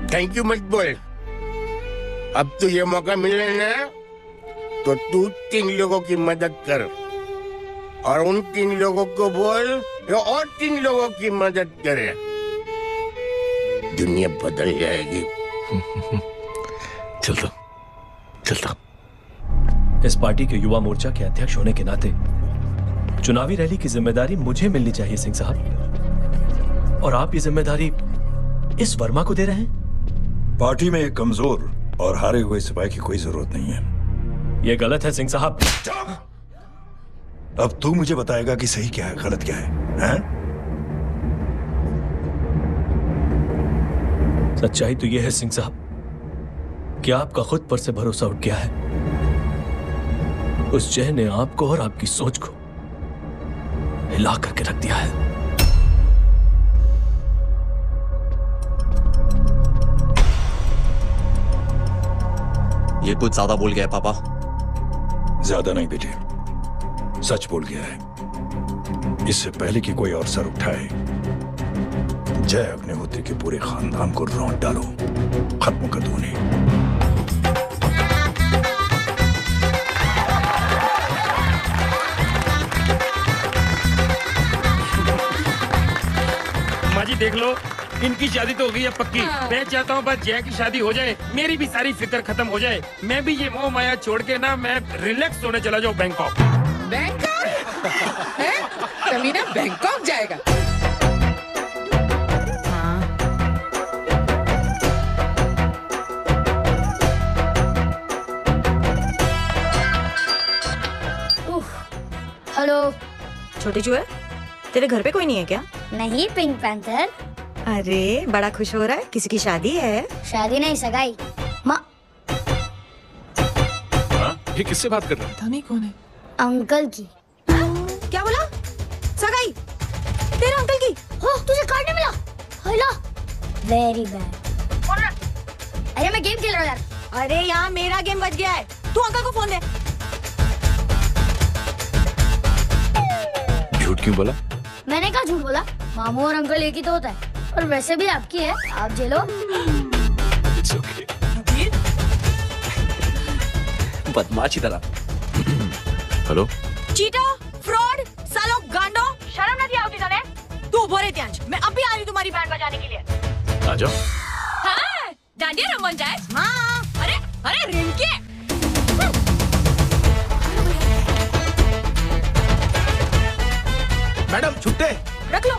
थैंक यू मत बोल। अब तो ये मौका मिले ना तो तू 3 लोगों की मदद कर और उन 3 लोगों को बोल जो और 3 लोगों की मदद करे। दुनिया बदल जाएगी। चलता इस पार्टी के युवा मोर्चा के अध्यक्ष होने के नाते चुनावी रैली की जिम्मेदारी मुझे मिलनी चाहिए सिंह साहब, और आप ये जिम्मेदारी इस वर्मा को दे रहे हैं। पार्टी में एक कमजोर और हारे हुए सिपाही की कोई जरूरत नहीं है। ये गलत है सिंह साहब। अब तू मुझे बताएगा कि सही क्या है गलत क्या है? सच्चाई तो यह है सिंह साहब कि आपका खुद पर से भरोसा उठ गया है। उस जय ने आपको और आपकी सोच को हिला करके रख दिया है। ये कुछ ज्यादा बोल गया है पापा। ज्यादा नहीं बेटे, सच बोल गया है। इससे पहले कि कोई और सर उठाए, जय अग्निहोत्री के पूरे खानदान को रौंद डालो, खत्म कर दो उन्हें। माँ जी देख लो, इनकी शादी तो हो गई है पक्की। मैं चाहता हूँ बस जय की शादी हो जाए, मेरी भी सारी फिक्र खत्म हो जाए। मैं भी ये मोह माया छोड़ के ना मैं रिलैक्स होने चला जाऊँ बैंकॉक। बैंकॉक? कमीना बैंकॉक जाएगा? हेलो छोटे चूहे, तेरे घर पे कोई नहीं है क्या? नहीं पिंक पैंथर। अरे बड़ा खुश हो रहा है, किसी की शादी है? शादी नहीं सगाई। माँ ये किससे बात कर रहा है? पता नहीं कौन है। अंकल की। क्या बोला? सगाई? तेरे अंकल की? हो तुझे कार्ड नहीं मिला? Hello very bad. अरे मैं गेम खेल रहा हूँ यार। अरे यहाँ मेरा गेम बच गया है, तू अंकल को फोन दे। झूठ क्यों बोला? मैंने कहा झूठ बोला? मामू और अंकल एक ही तो होता है, और वैसे भी आपकी है, आप झेलो। बदमाशी तरह। हेलो चीटा, फ्रॉड, सालो गांडो, शर्म नहीं आती तने? तू बोले त्यांज, मैं अभी आ रही तुम्हारी बैंड बजाने के लिए। आ जाओ। हाँ, डांडिया रमन जाए। हाँ। अरे रिंकी। मैडम छुट्टे। रख लो।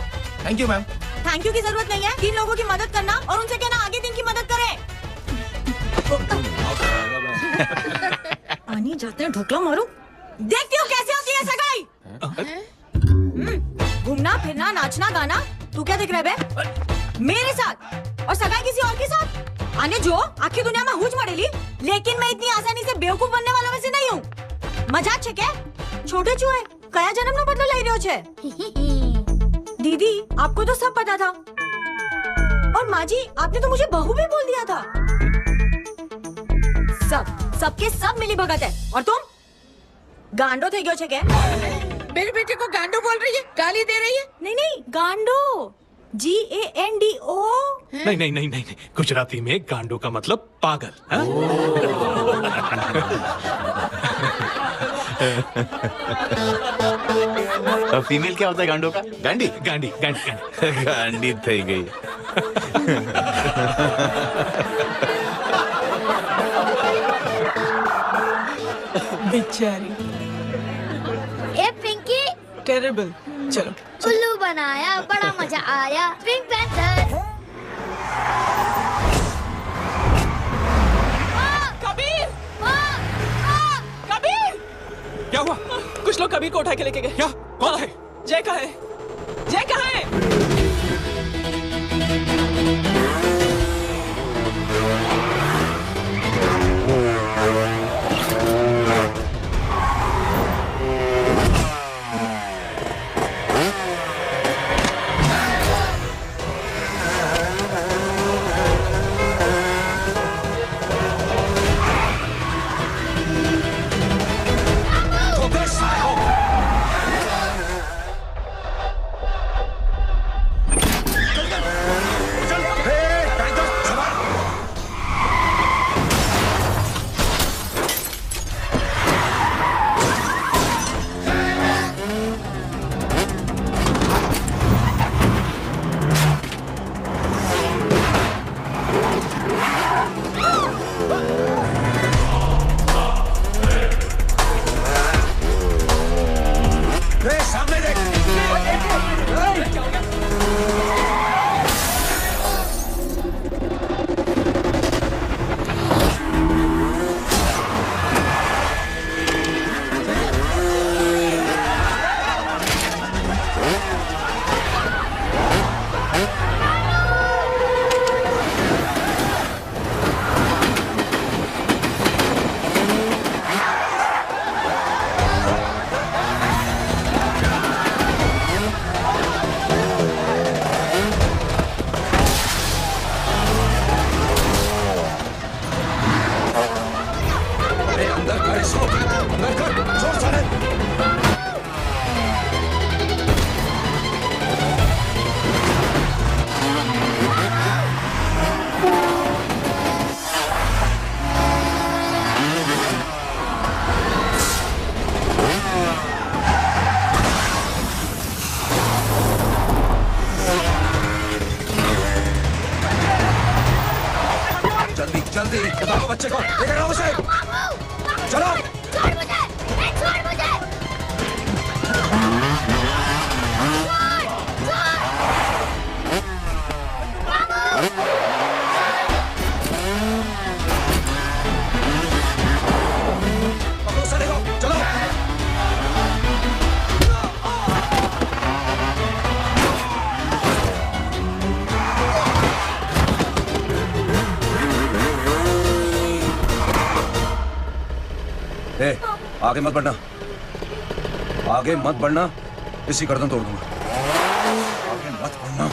Thank you ma'am. Thank you की जरूरत नहीं है, 3 लोगों की मदद करना और उनसे कहना आगे दिन की मदद करें। आनी जाते हैं ढोकला मारू। देखती हो कैसे होती है सगाई? घूमना फिरना नाचना गाना, तू क्या देख रहा है बे? मेरे साथ और सगाई किसी और के साथ? आने जो आखिर दुनिया में हुज मरेली, लेकिन मैं इतनी आसानी से बेवकूफ बनने वालों में से नहीं हूँ। मजाक छे क्या? छोटे चूहे कया जन्म नो बदलो लाई रह्यो छे। दीदी आपको तो सब पता था, और माँ जी आपने तो मुझे बहू भी बोल दिया था। सबके सब मिली भगत है, और तुम गांडो थे गयो छे क्या? मेरे बेटे को गांडो बोल रही है, गाली दे रही है? नहीं गांडो, GANDO। नहीं, गुजराती में गांडो का मतलब पागल। फीमेल क्या होता है गांडो का? गांडी। गांडी थई गई। बेचारी। ए पिंकी। टेरिबल। चलो उल्लू बनाया, बड़ा मजा आया। Pink panther. कबीर! कबीर! क्या हुआ? कुछ लोग कबीर को उठा के लेके गए। क्या? कौन है? जय कहाँ है? जय कहाँ है? दी। बताओ बच्चे को, लेकर आओ उसे। चलो। छोड़ मुझे, छोड़ मुझे। ए, आगे मत बढ़ना, आगे मत बढ़ना, इसी गर्दन तोड़ दूंगा। आगे मत बढ़ना।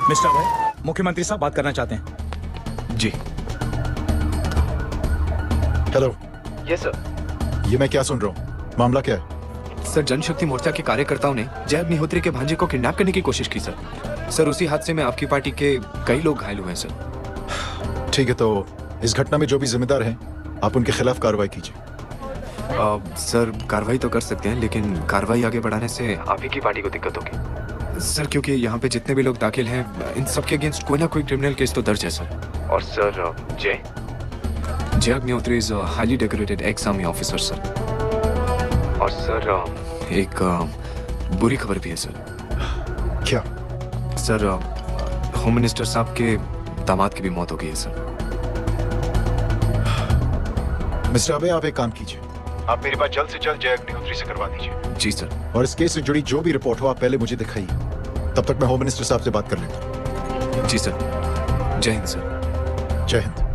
मिस्टर भाई, मुख्यमंत्री साहब बात करना चाहते हैं। जी। हेलो। Yes sir. ये मैं क्या सुन रहा हूँ? मामला क्या है? सर, जनशक्ति मोर्चा के कार्यकर्ताओं ने जय अग्निहोत्री के भांजे को किडनैप करने की कोशिश की सर। सर, उसी हादसे में आपकी पार्टी के कई लोग घायल हुए हैं सर। ठीक है, तो इस घटना में जो भी जिम्मेदार हैं, आप उनके खिलाफ कार्रवाई कीजिए। सर, कार्रवाई तो कर सकते हैं, लेकिन कार्रवाई आगे बढ़ाने से आप ही की पार्टी को दिक्कत होगी सर, क्योंकि यहाँ पे जितने भी लोग दाखिल हैं, इन सबके अगेंस्ट कोई ना कोई क्रिमिनल केस तो दर्ज है सर। और सर, जय Agnihotri is highly decorated ex army officer sir. और सर, एक बुरी खबर भी है सर। क्या? सर, होम मिनिस्टर साहब के दामाद की भी मौत हो गई है सर। मिस्टर अबे, आप एक काम कीजिए, आप मेरी बात जल्द से जल्द जय अग्निहोत्री से करवा दीजिए। जी सर। और इस केस से जुड़ी जो भी रिपोर्ट हो, आप पहले मुझे दिखाइए, तब तक मैं होम मिनिस्टर साहब से बात कर लेता हूँ। जी सर। जय हिंद सर। जय हिंद।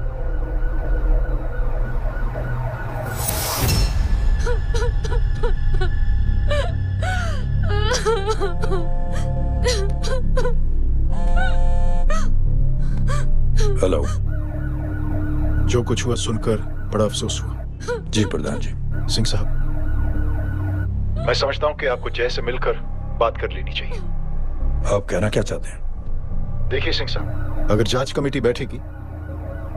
हेलो। जो कुछ हुआ सुनकर बड़ा अफसोस हुआ। जी प्रधान जी। सिंह साहब, मैं समझता हूं कि आपको जय से मिलकर बात कर लेनी चाहिए। आप कहना क्या चाहते हैं? देखिए सिंह साहब, अगर जांच कमेटी बैठेगी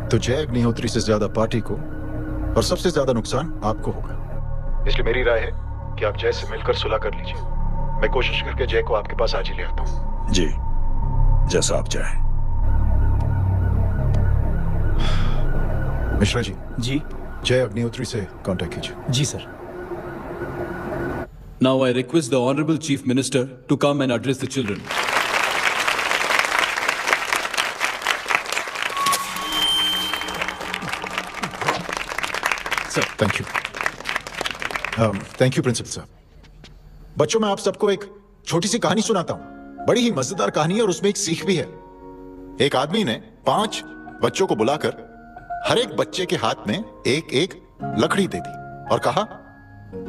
तो जय अग्निहोत्री से ज्यादा पार्टी को और सबसे ज्यादा नुकसान आपको होगा। इसलिए मेरी राय है कि आप जय से मिलकर सुलह कर लीजिए। मैं कोशिश करके जय को आपके पास आज ही ले आता हूँ। जी, जैसा आप चाहें। मिश्रा जी। जी। जय अग्निहोत्री से कांटेक्ट कीजिए। जी sir. Now I request the Honorable Chief Minister to come and address the children. Sir, thank you. Thank you principal साहब। बच्चों, मैं आप सबको एक छोटी सी कहानी सुनाता हूं। बड़ी ही मजेदार कहानी है और उसमें एक सीख भी है। एक आदमी ने 5 बच्चों को बुलाकर हर एक बच्चे के हाथ में एक एक लकड़ी दे दी और कहा,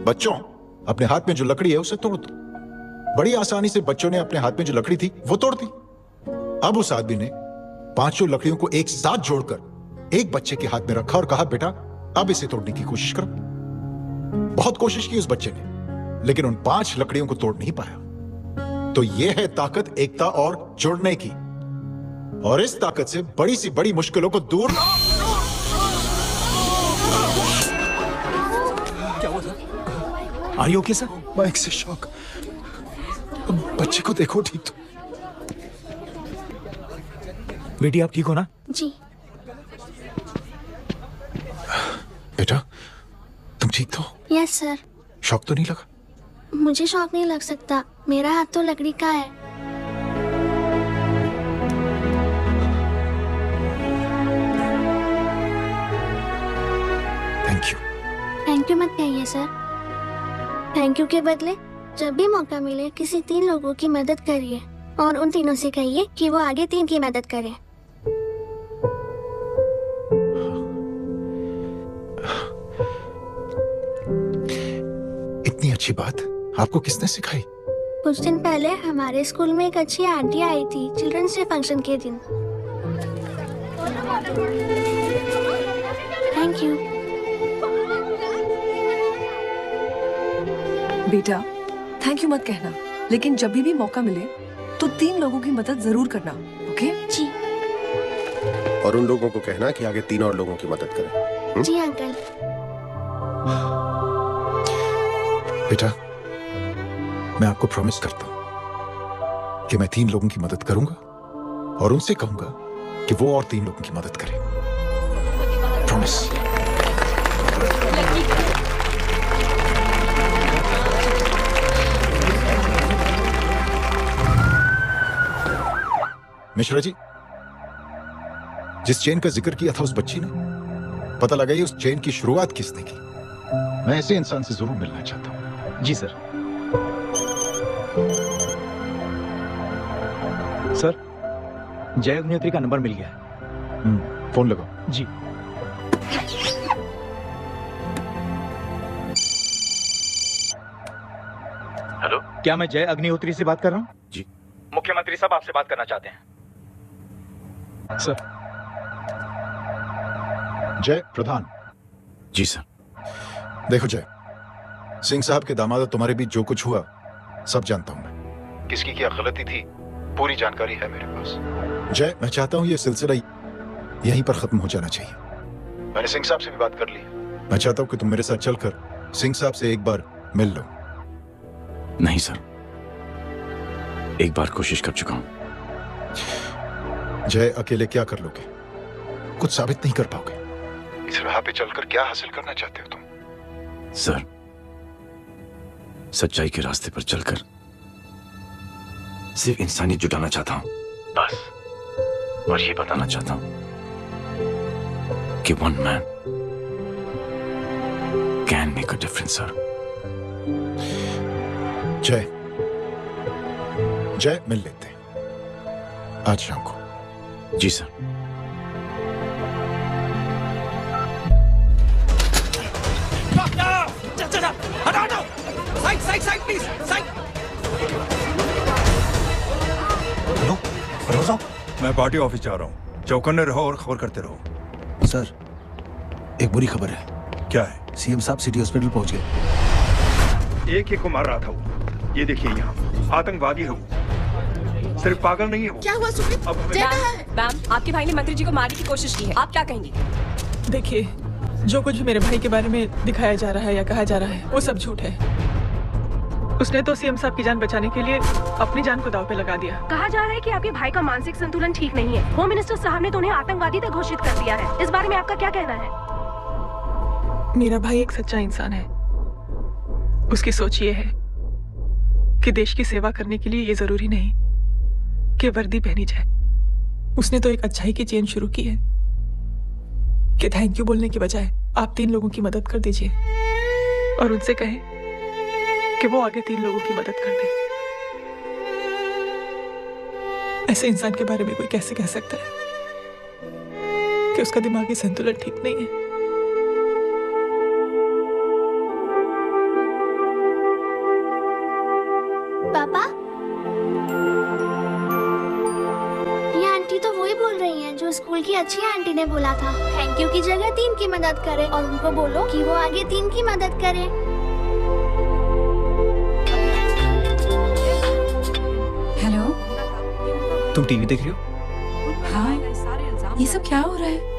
बच्चों, अपने हाथ में जो लकड़ी है उसे तोड़ दो। बड़ी आसानी से बच्चों ने अपने हाथ में जो लकड़ी थी वो तोड़ दी। अब उस आदमी ने 5 लकड़ियों को एक साथ जोड़कर एक बच्चे के हाथ में रखा और कहा, बेटा, अब इसे तोड़ने की कोशिश करो। बहुत कोशिश की उस बच्चे ने, लेकिन उन 5 लकड़ियों को तोड़ नहीं पाया। तो यह है ताकत एकता और जोड़ने की, और इस ताकत से बड़ी सी बड़ी मुश्किलों को दूर। क्या हुआ sir? Are you okay, sir? Mike से शॉक। बच्चे को देखो ठीक तो। बेटी, आप ठीक हो ना? जी। बेटा, तुम ठीक तो? Yes sir. शॉक तो नहीं लगा? मुझे शॉक नहीं लग सकता, मेरा हाथ तो लकड़ी का है। Thank you. थैंक यू मत कहिए सर। थैंक यू के बदले जब भी मौका मिले किसी 3 लोगों की मदद करिए और उन तीनों से कहिए कि वो आगे 3 की मदद करें। इतनी अच्छी बात आपको किसने सिखाई? कुछ दिन पहले हमारे स्कूल में एक अच्छी आंटी आई थी चिल्ड्रंस डे फंक्शन के दिन। Thank you. बेटा थैंक यू मत कहना, लेकिन जब भी मौका मिले तो 3 लोगों की मदद जरूर करना, ओके? जी। और उन लोगों को कहना कि आगे 3 और लोगों की मदद करें। जी अंकल। बेटा, मैं आपको प्रॉमिस करता हूं कि मैं 3 लोगों की मदद करूंगा और उनसे कहूंगा कि वो और 3 लोगों की मदद करें। प्रॉमिस। मिश्रा जी, जिस चेन का जिक्र किया था उस बच्ची ने, पता लगाइए उस चेन की शुरुआत किसने की। मैं ऐसे इंसान से जरूर मिलना चाहता हूं। जी सर। सर, जय अग्निहोत्री का नंबर मिल गया है। फोन लगाओ। जी। हेलो, क्या मैं जय अग्निहोत्री से बात कर रहा हूँ? जी। मुख्यमंत्री साहब आपसे बात करना चाहते हैं। सर। जय प्रधान। जी सर। देखो जय, सिंह साहब के दामाद तुम्हारे बीच जो कुछ हुआ सब जानता हूं मैं। किसकी क्या गलती थी पूरी जानकारी है मेरे पास। जय, मैं चाहता हूं ये सिलसिला यहीं पर खत्म हो जाना चाहिए। मैंने सिंह साहब से भी बात कर ली। मैं चाहता हूं कि तुम मेरे साथ चलकर सिंह साहब से एक बार मिल लो। नहीं सर, एक बार कोशिश कर चुका हूं। जय, अकेले क्या कर लोगे? कुछ साबित नहीं कर पाओगे। इस राह पे चलकर क्या हासिल करना चाहते हो तुम? सर, सच्चाई के रास्ते पर चलकर सिर्फ इंसानियत जुटाना चाहता हूं, बस। और ये बताना चाहता हूं कि one man can make a difference sir. जय, जय मिल लेते हैं आज शाम को। जी सर। हटो, side side side please, side. Hello, रोज़ा, मैं पार्टी ऑफिस जा रहा हूँ। चौकन्ने रहो और खबर करते रहो। सर, एक बुरी खबर है। क्या है? सीएम साहब सिटी हॉस्पिटल पहुंच गए। एक को मार रहा था वो। ये देखिए यहाँ आतंकवादी है वो। सिर्फ पागल नहीं है वो। क्या हुआ सुमित? मैम, आपके भाई ने मंत्री जी को मारने की कोशिश की है, आप क्या कहेंगी? देखिए, जो कुछ भी मेरे भाई के बारे में दिखाया जा रहा है या कहा जा रहा है वो सब झूठ है। उसने तो सीएम साहब की जान बचाने के लिए अपनी जान को दांव पे लगा दिया। कहा जा रहा है कि आपके भाई का मानसिक संतुलन ठीक नहीं है। होम मिनिस्टर साहब ने तो उन्हें आतंकवादी तक घोषित कर दिया है। इस बारे में आपका क्या कहना है? मेरा भाई एक सच्चा इंसान है। उसकी सोच ये है कि देश की सेवा करने के लिए ये जरूरी नहीं कि वर्दी पहनी जाए। उसने तो एक अच्छाई की चेन शुरू की है कि थैंक यू बोलने की बजाय आप 3 लोगों की मदद कर दीजिए और उनसे कहें कि वो आगे 3 लोगों की मदद कर दे। ऐसे इंसान के बारे में कोई कैसे कह सकता है कि उसका दिमागी संतुलन ठीक नहीं है? पापा, ये आंटी तो वही बोल रही हैं जो स्कूल की अच्छी आंटी ने बोला था। थैंक यू की जगह 3 की मदद करें और उनको बोलो कि वो आगे 3 की मदद करें। हेलो, तुम टीवी देख रही हो? हाँ, ये सब क्या हो रहा है?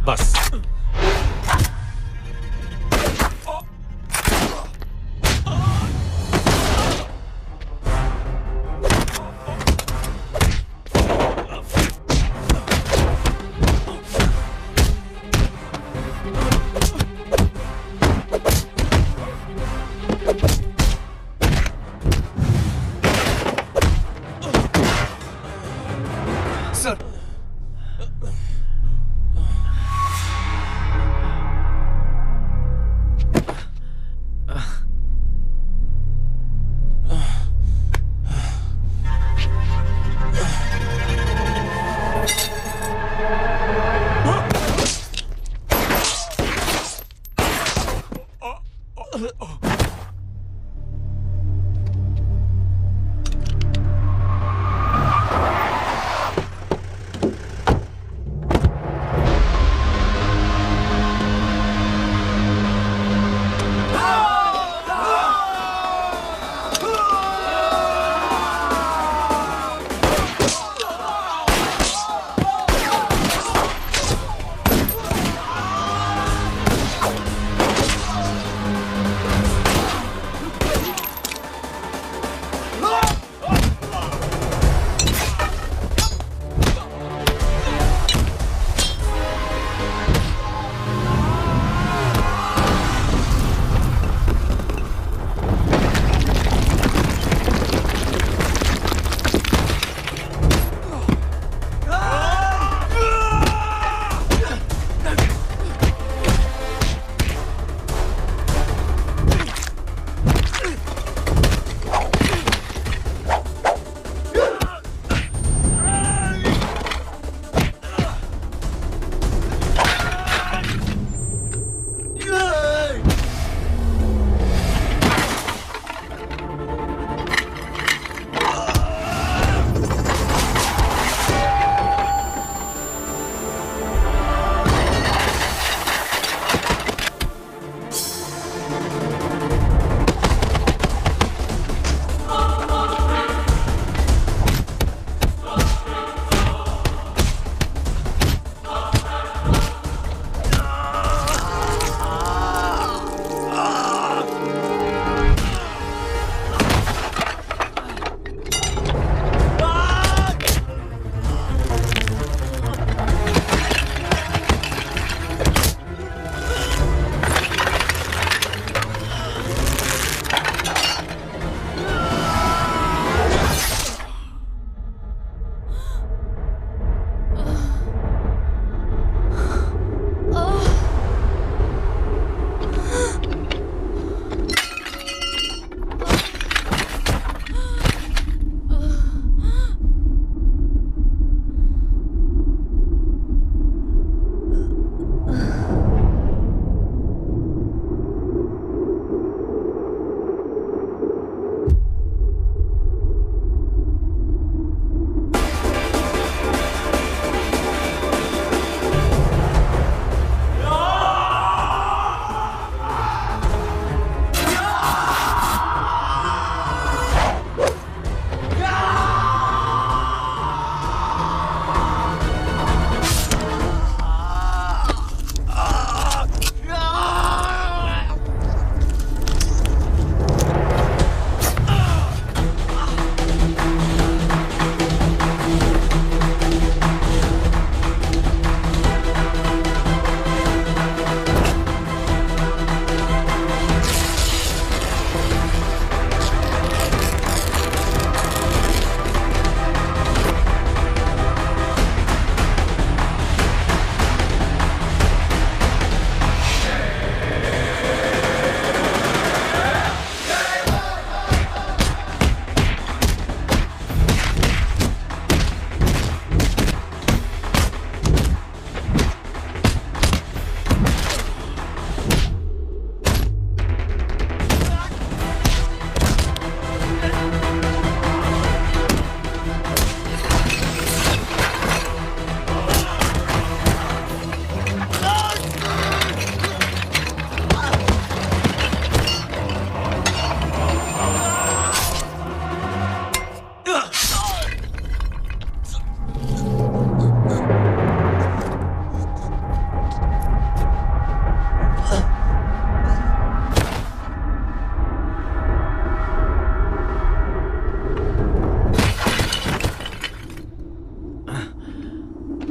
बस।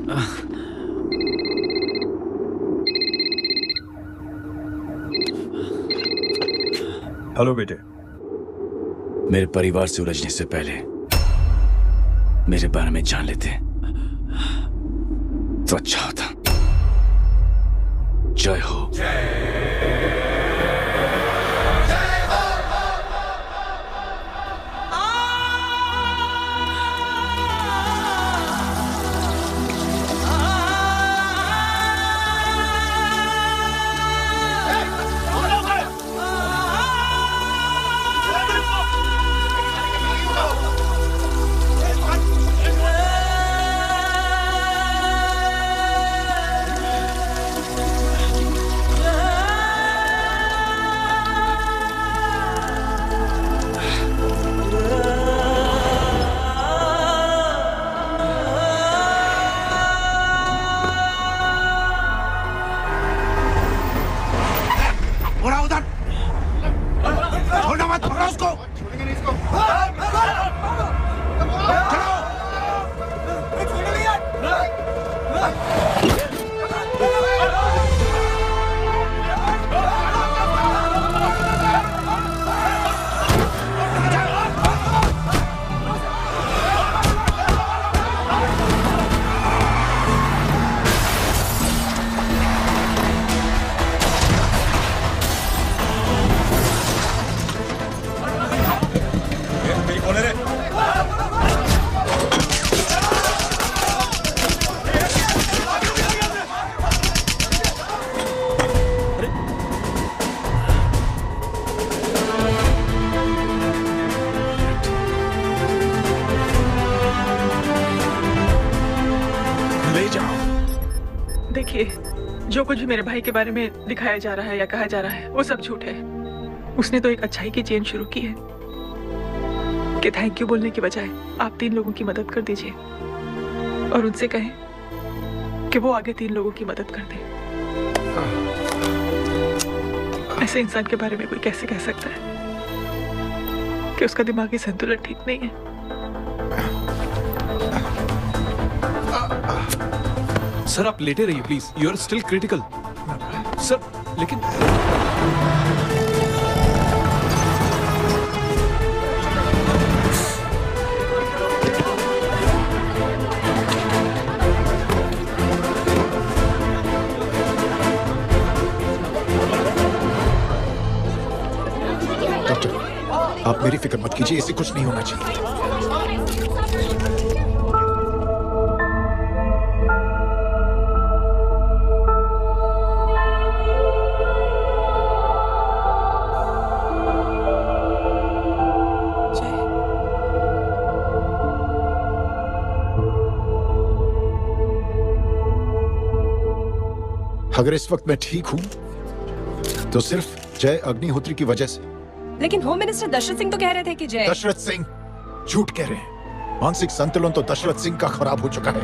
हेलो बेटे। मेरे परिवार से उलझने से पहले मेरे बारे में जान लेते तो अच्छा होता। जय हो। जो कुछ भी मेरे भाई के बारे में दिखाया जा रहा है या कहा जा रहा है वो सब झूठ है। उसने तो एक अच्छाई की चेन शुरू की है कि थैंक यू बोलने की बजाय आप 3 लोगों की मदद कर दीजिए और उनसे कहें कि वो आगे 3 लोगों की मदद कर दे। ऐसे इंसान के बारे में कोई कैसे कह सकता है कि उसका दिमागी संतुलन ठीक नहीं है। सर आप लेटे रहिए please, you are still critical. Sir लेकिन डॉक्टर आप मेरी फिक्र मत कीजिए, इसे कुछ नहीं होना चाहिए। अगर इस वक्त मैं ठीक हूं तो सिर्फ जय अग्निहोत्री की वजह से। लेकिन होम मिनिस्टर दशरथ सिंह तो कह रहे थे कि जय। दशरथ सिंह झूठ कह रहे हैं। मानसिक संतुलन तो दशरथ सिंह का खराब हो चुका है।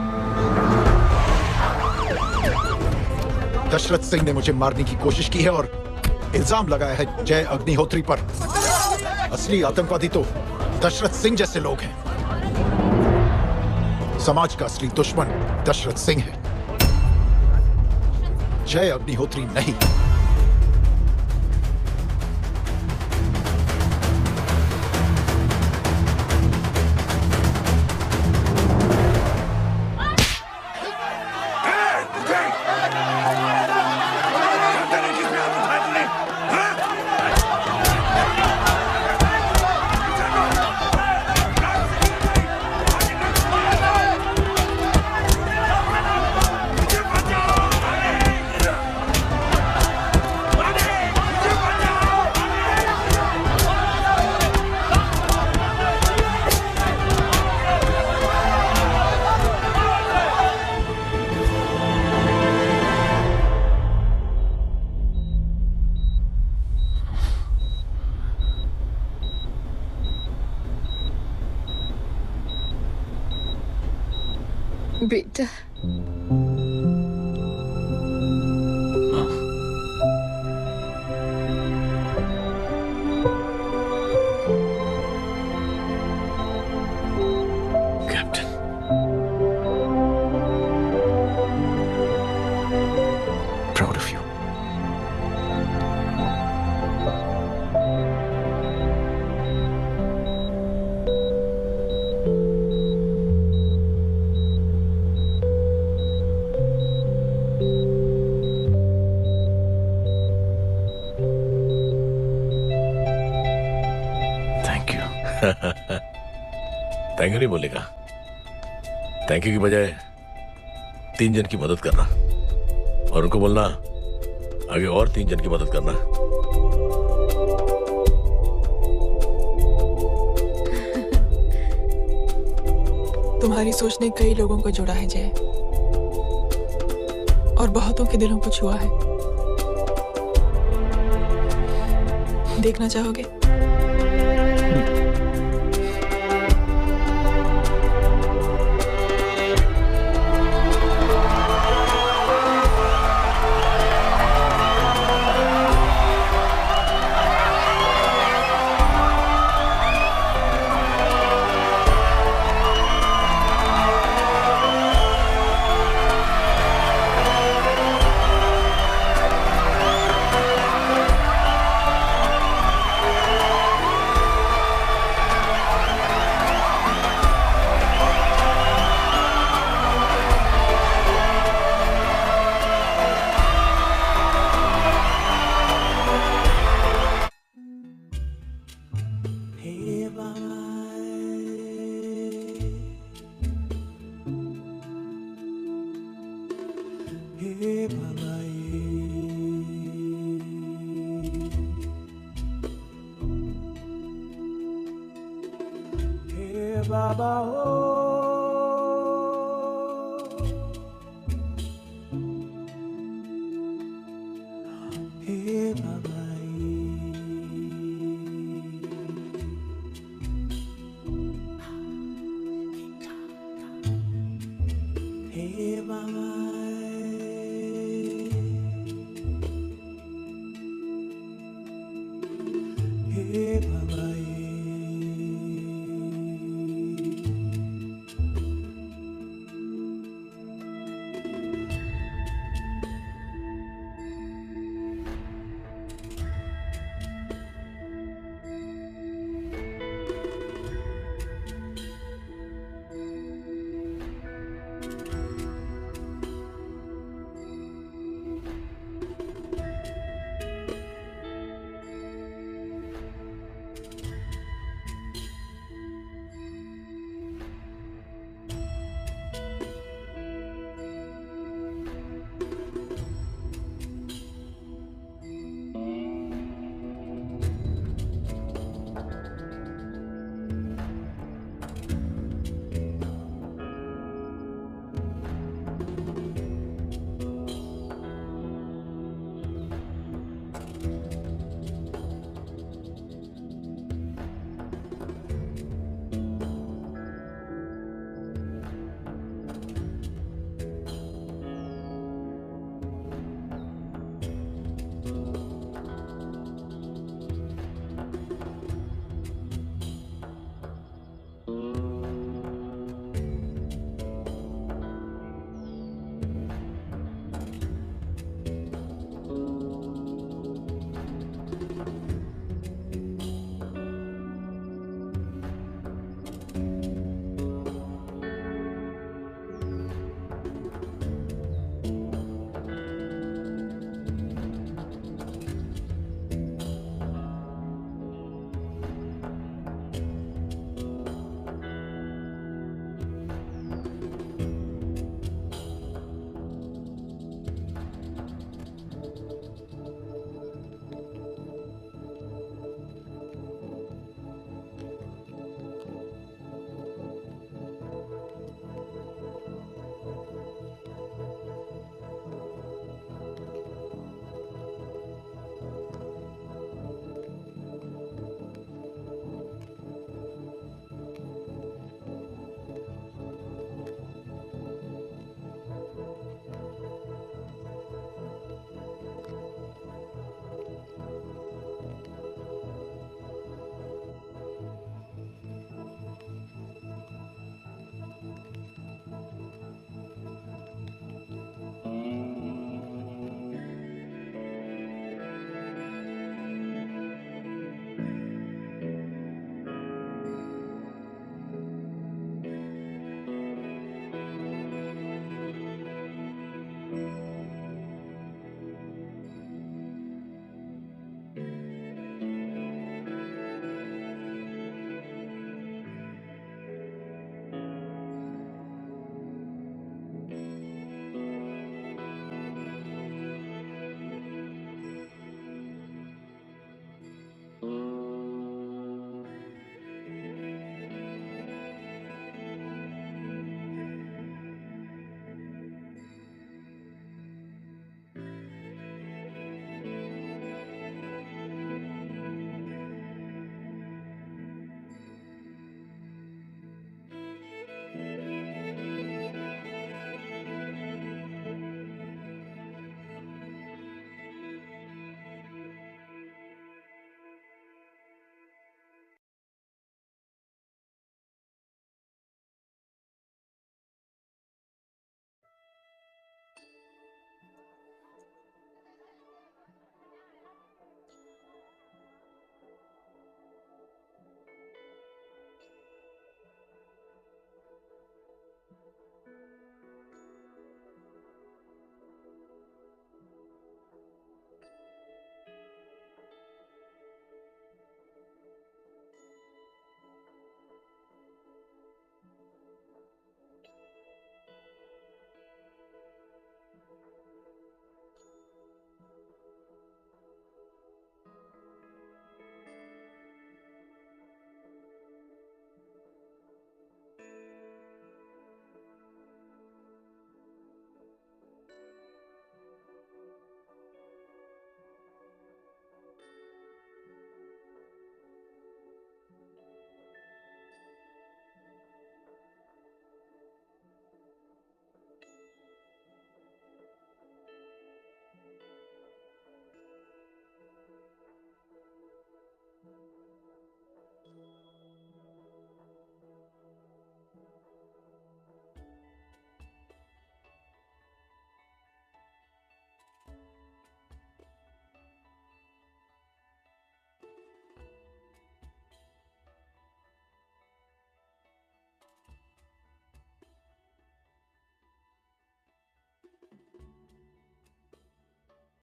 दशरथ सिंह ने मुझे मारने की कोशिश की है और इल्जाम लगाया है जय अग्निहोत्री पर। असली आतंकवादी तो दशरथ सिंह जैसे लोग हैं। समाज का असली दुश्मन दशरथ सिंह है, जय अग्निहोत्री नहीं। बेटा कैप्टन थैंक यू नहीं बोलेगा। थैंक यू की बजाय 3 जन की मदद करना और उनको बोलना आगे और 3 जन की मदद करना। तुम्हारी सोच ने कई लोगों को जोड़ा है जय, और बहुतों के दिलों को छुआ है। देखना चाहोगे? बाबा हो हे बाबा हे बाबा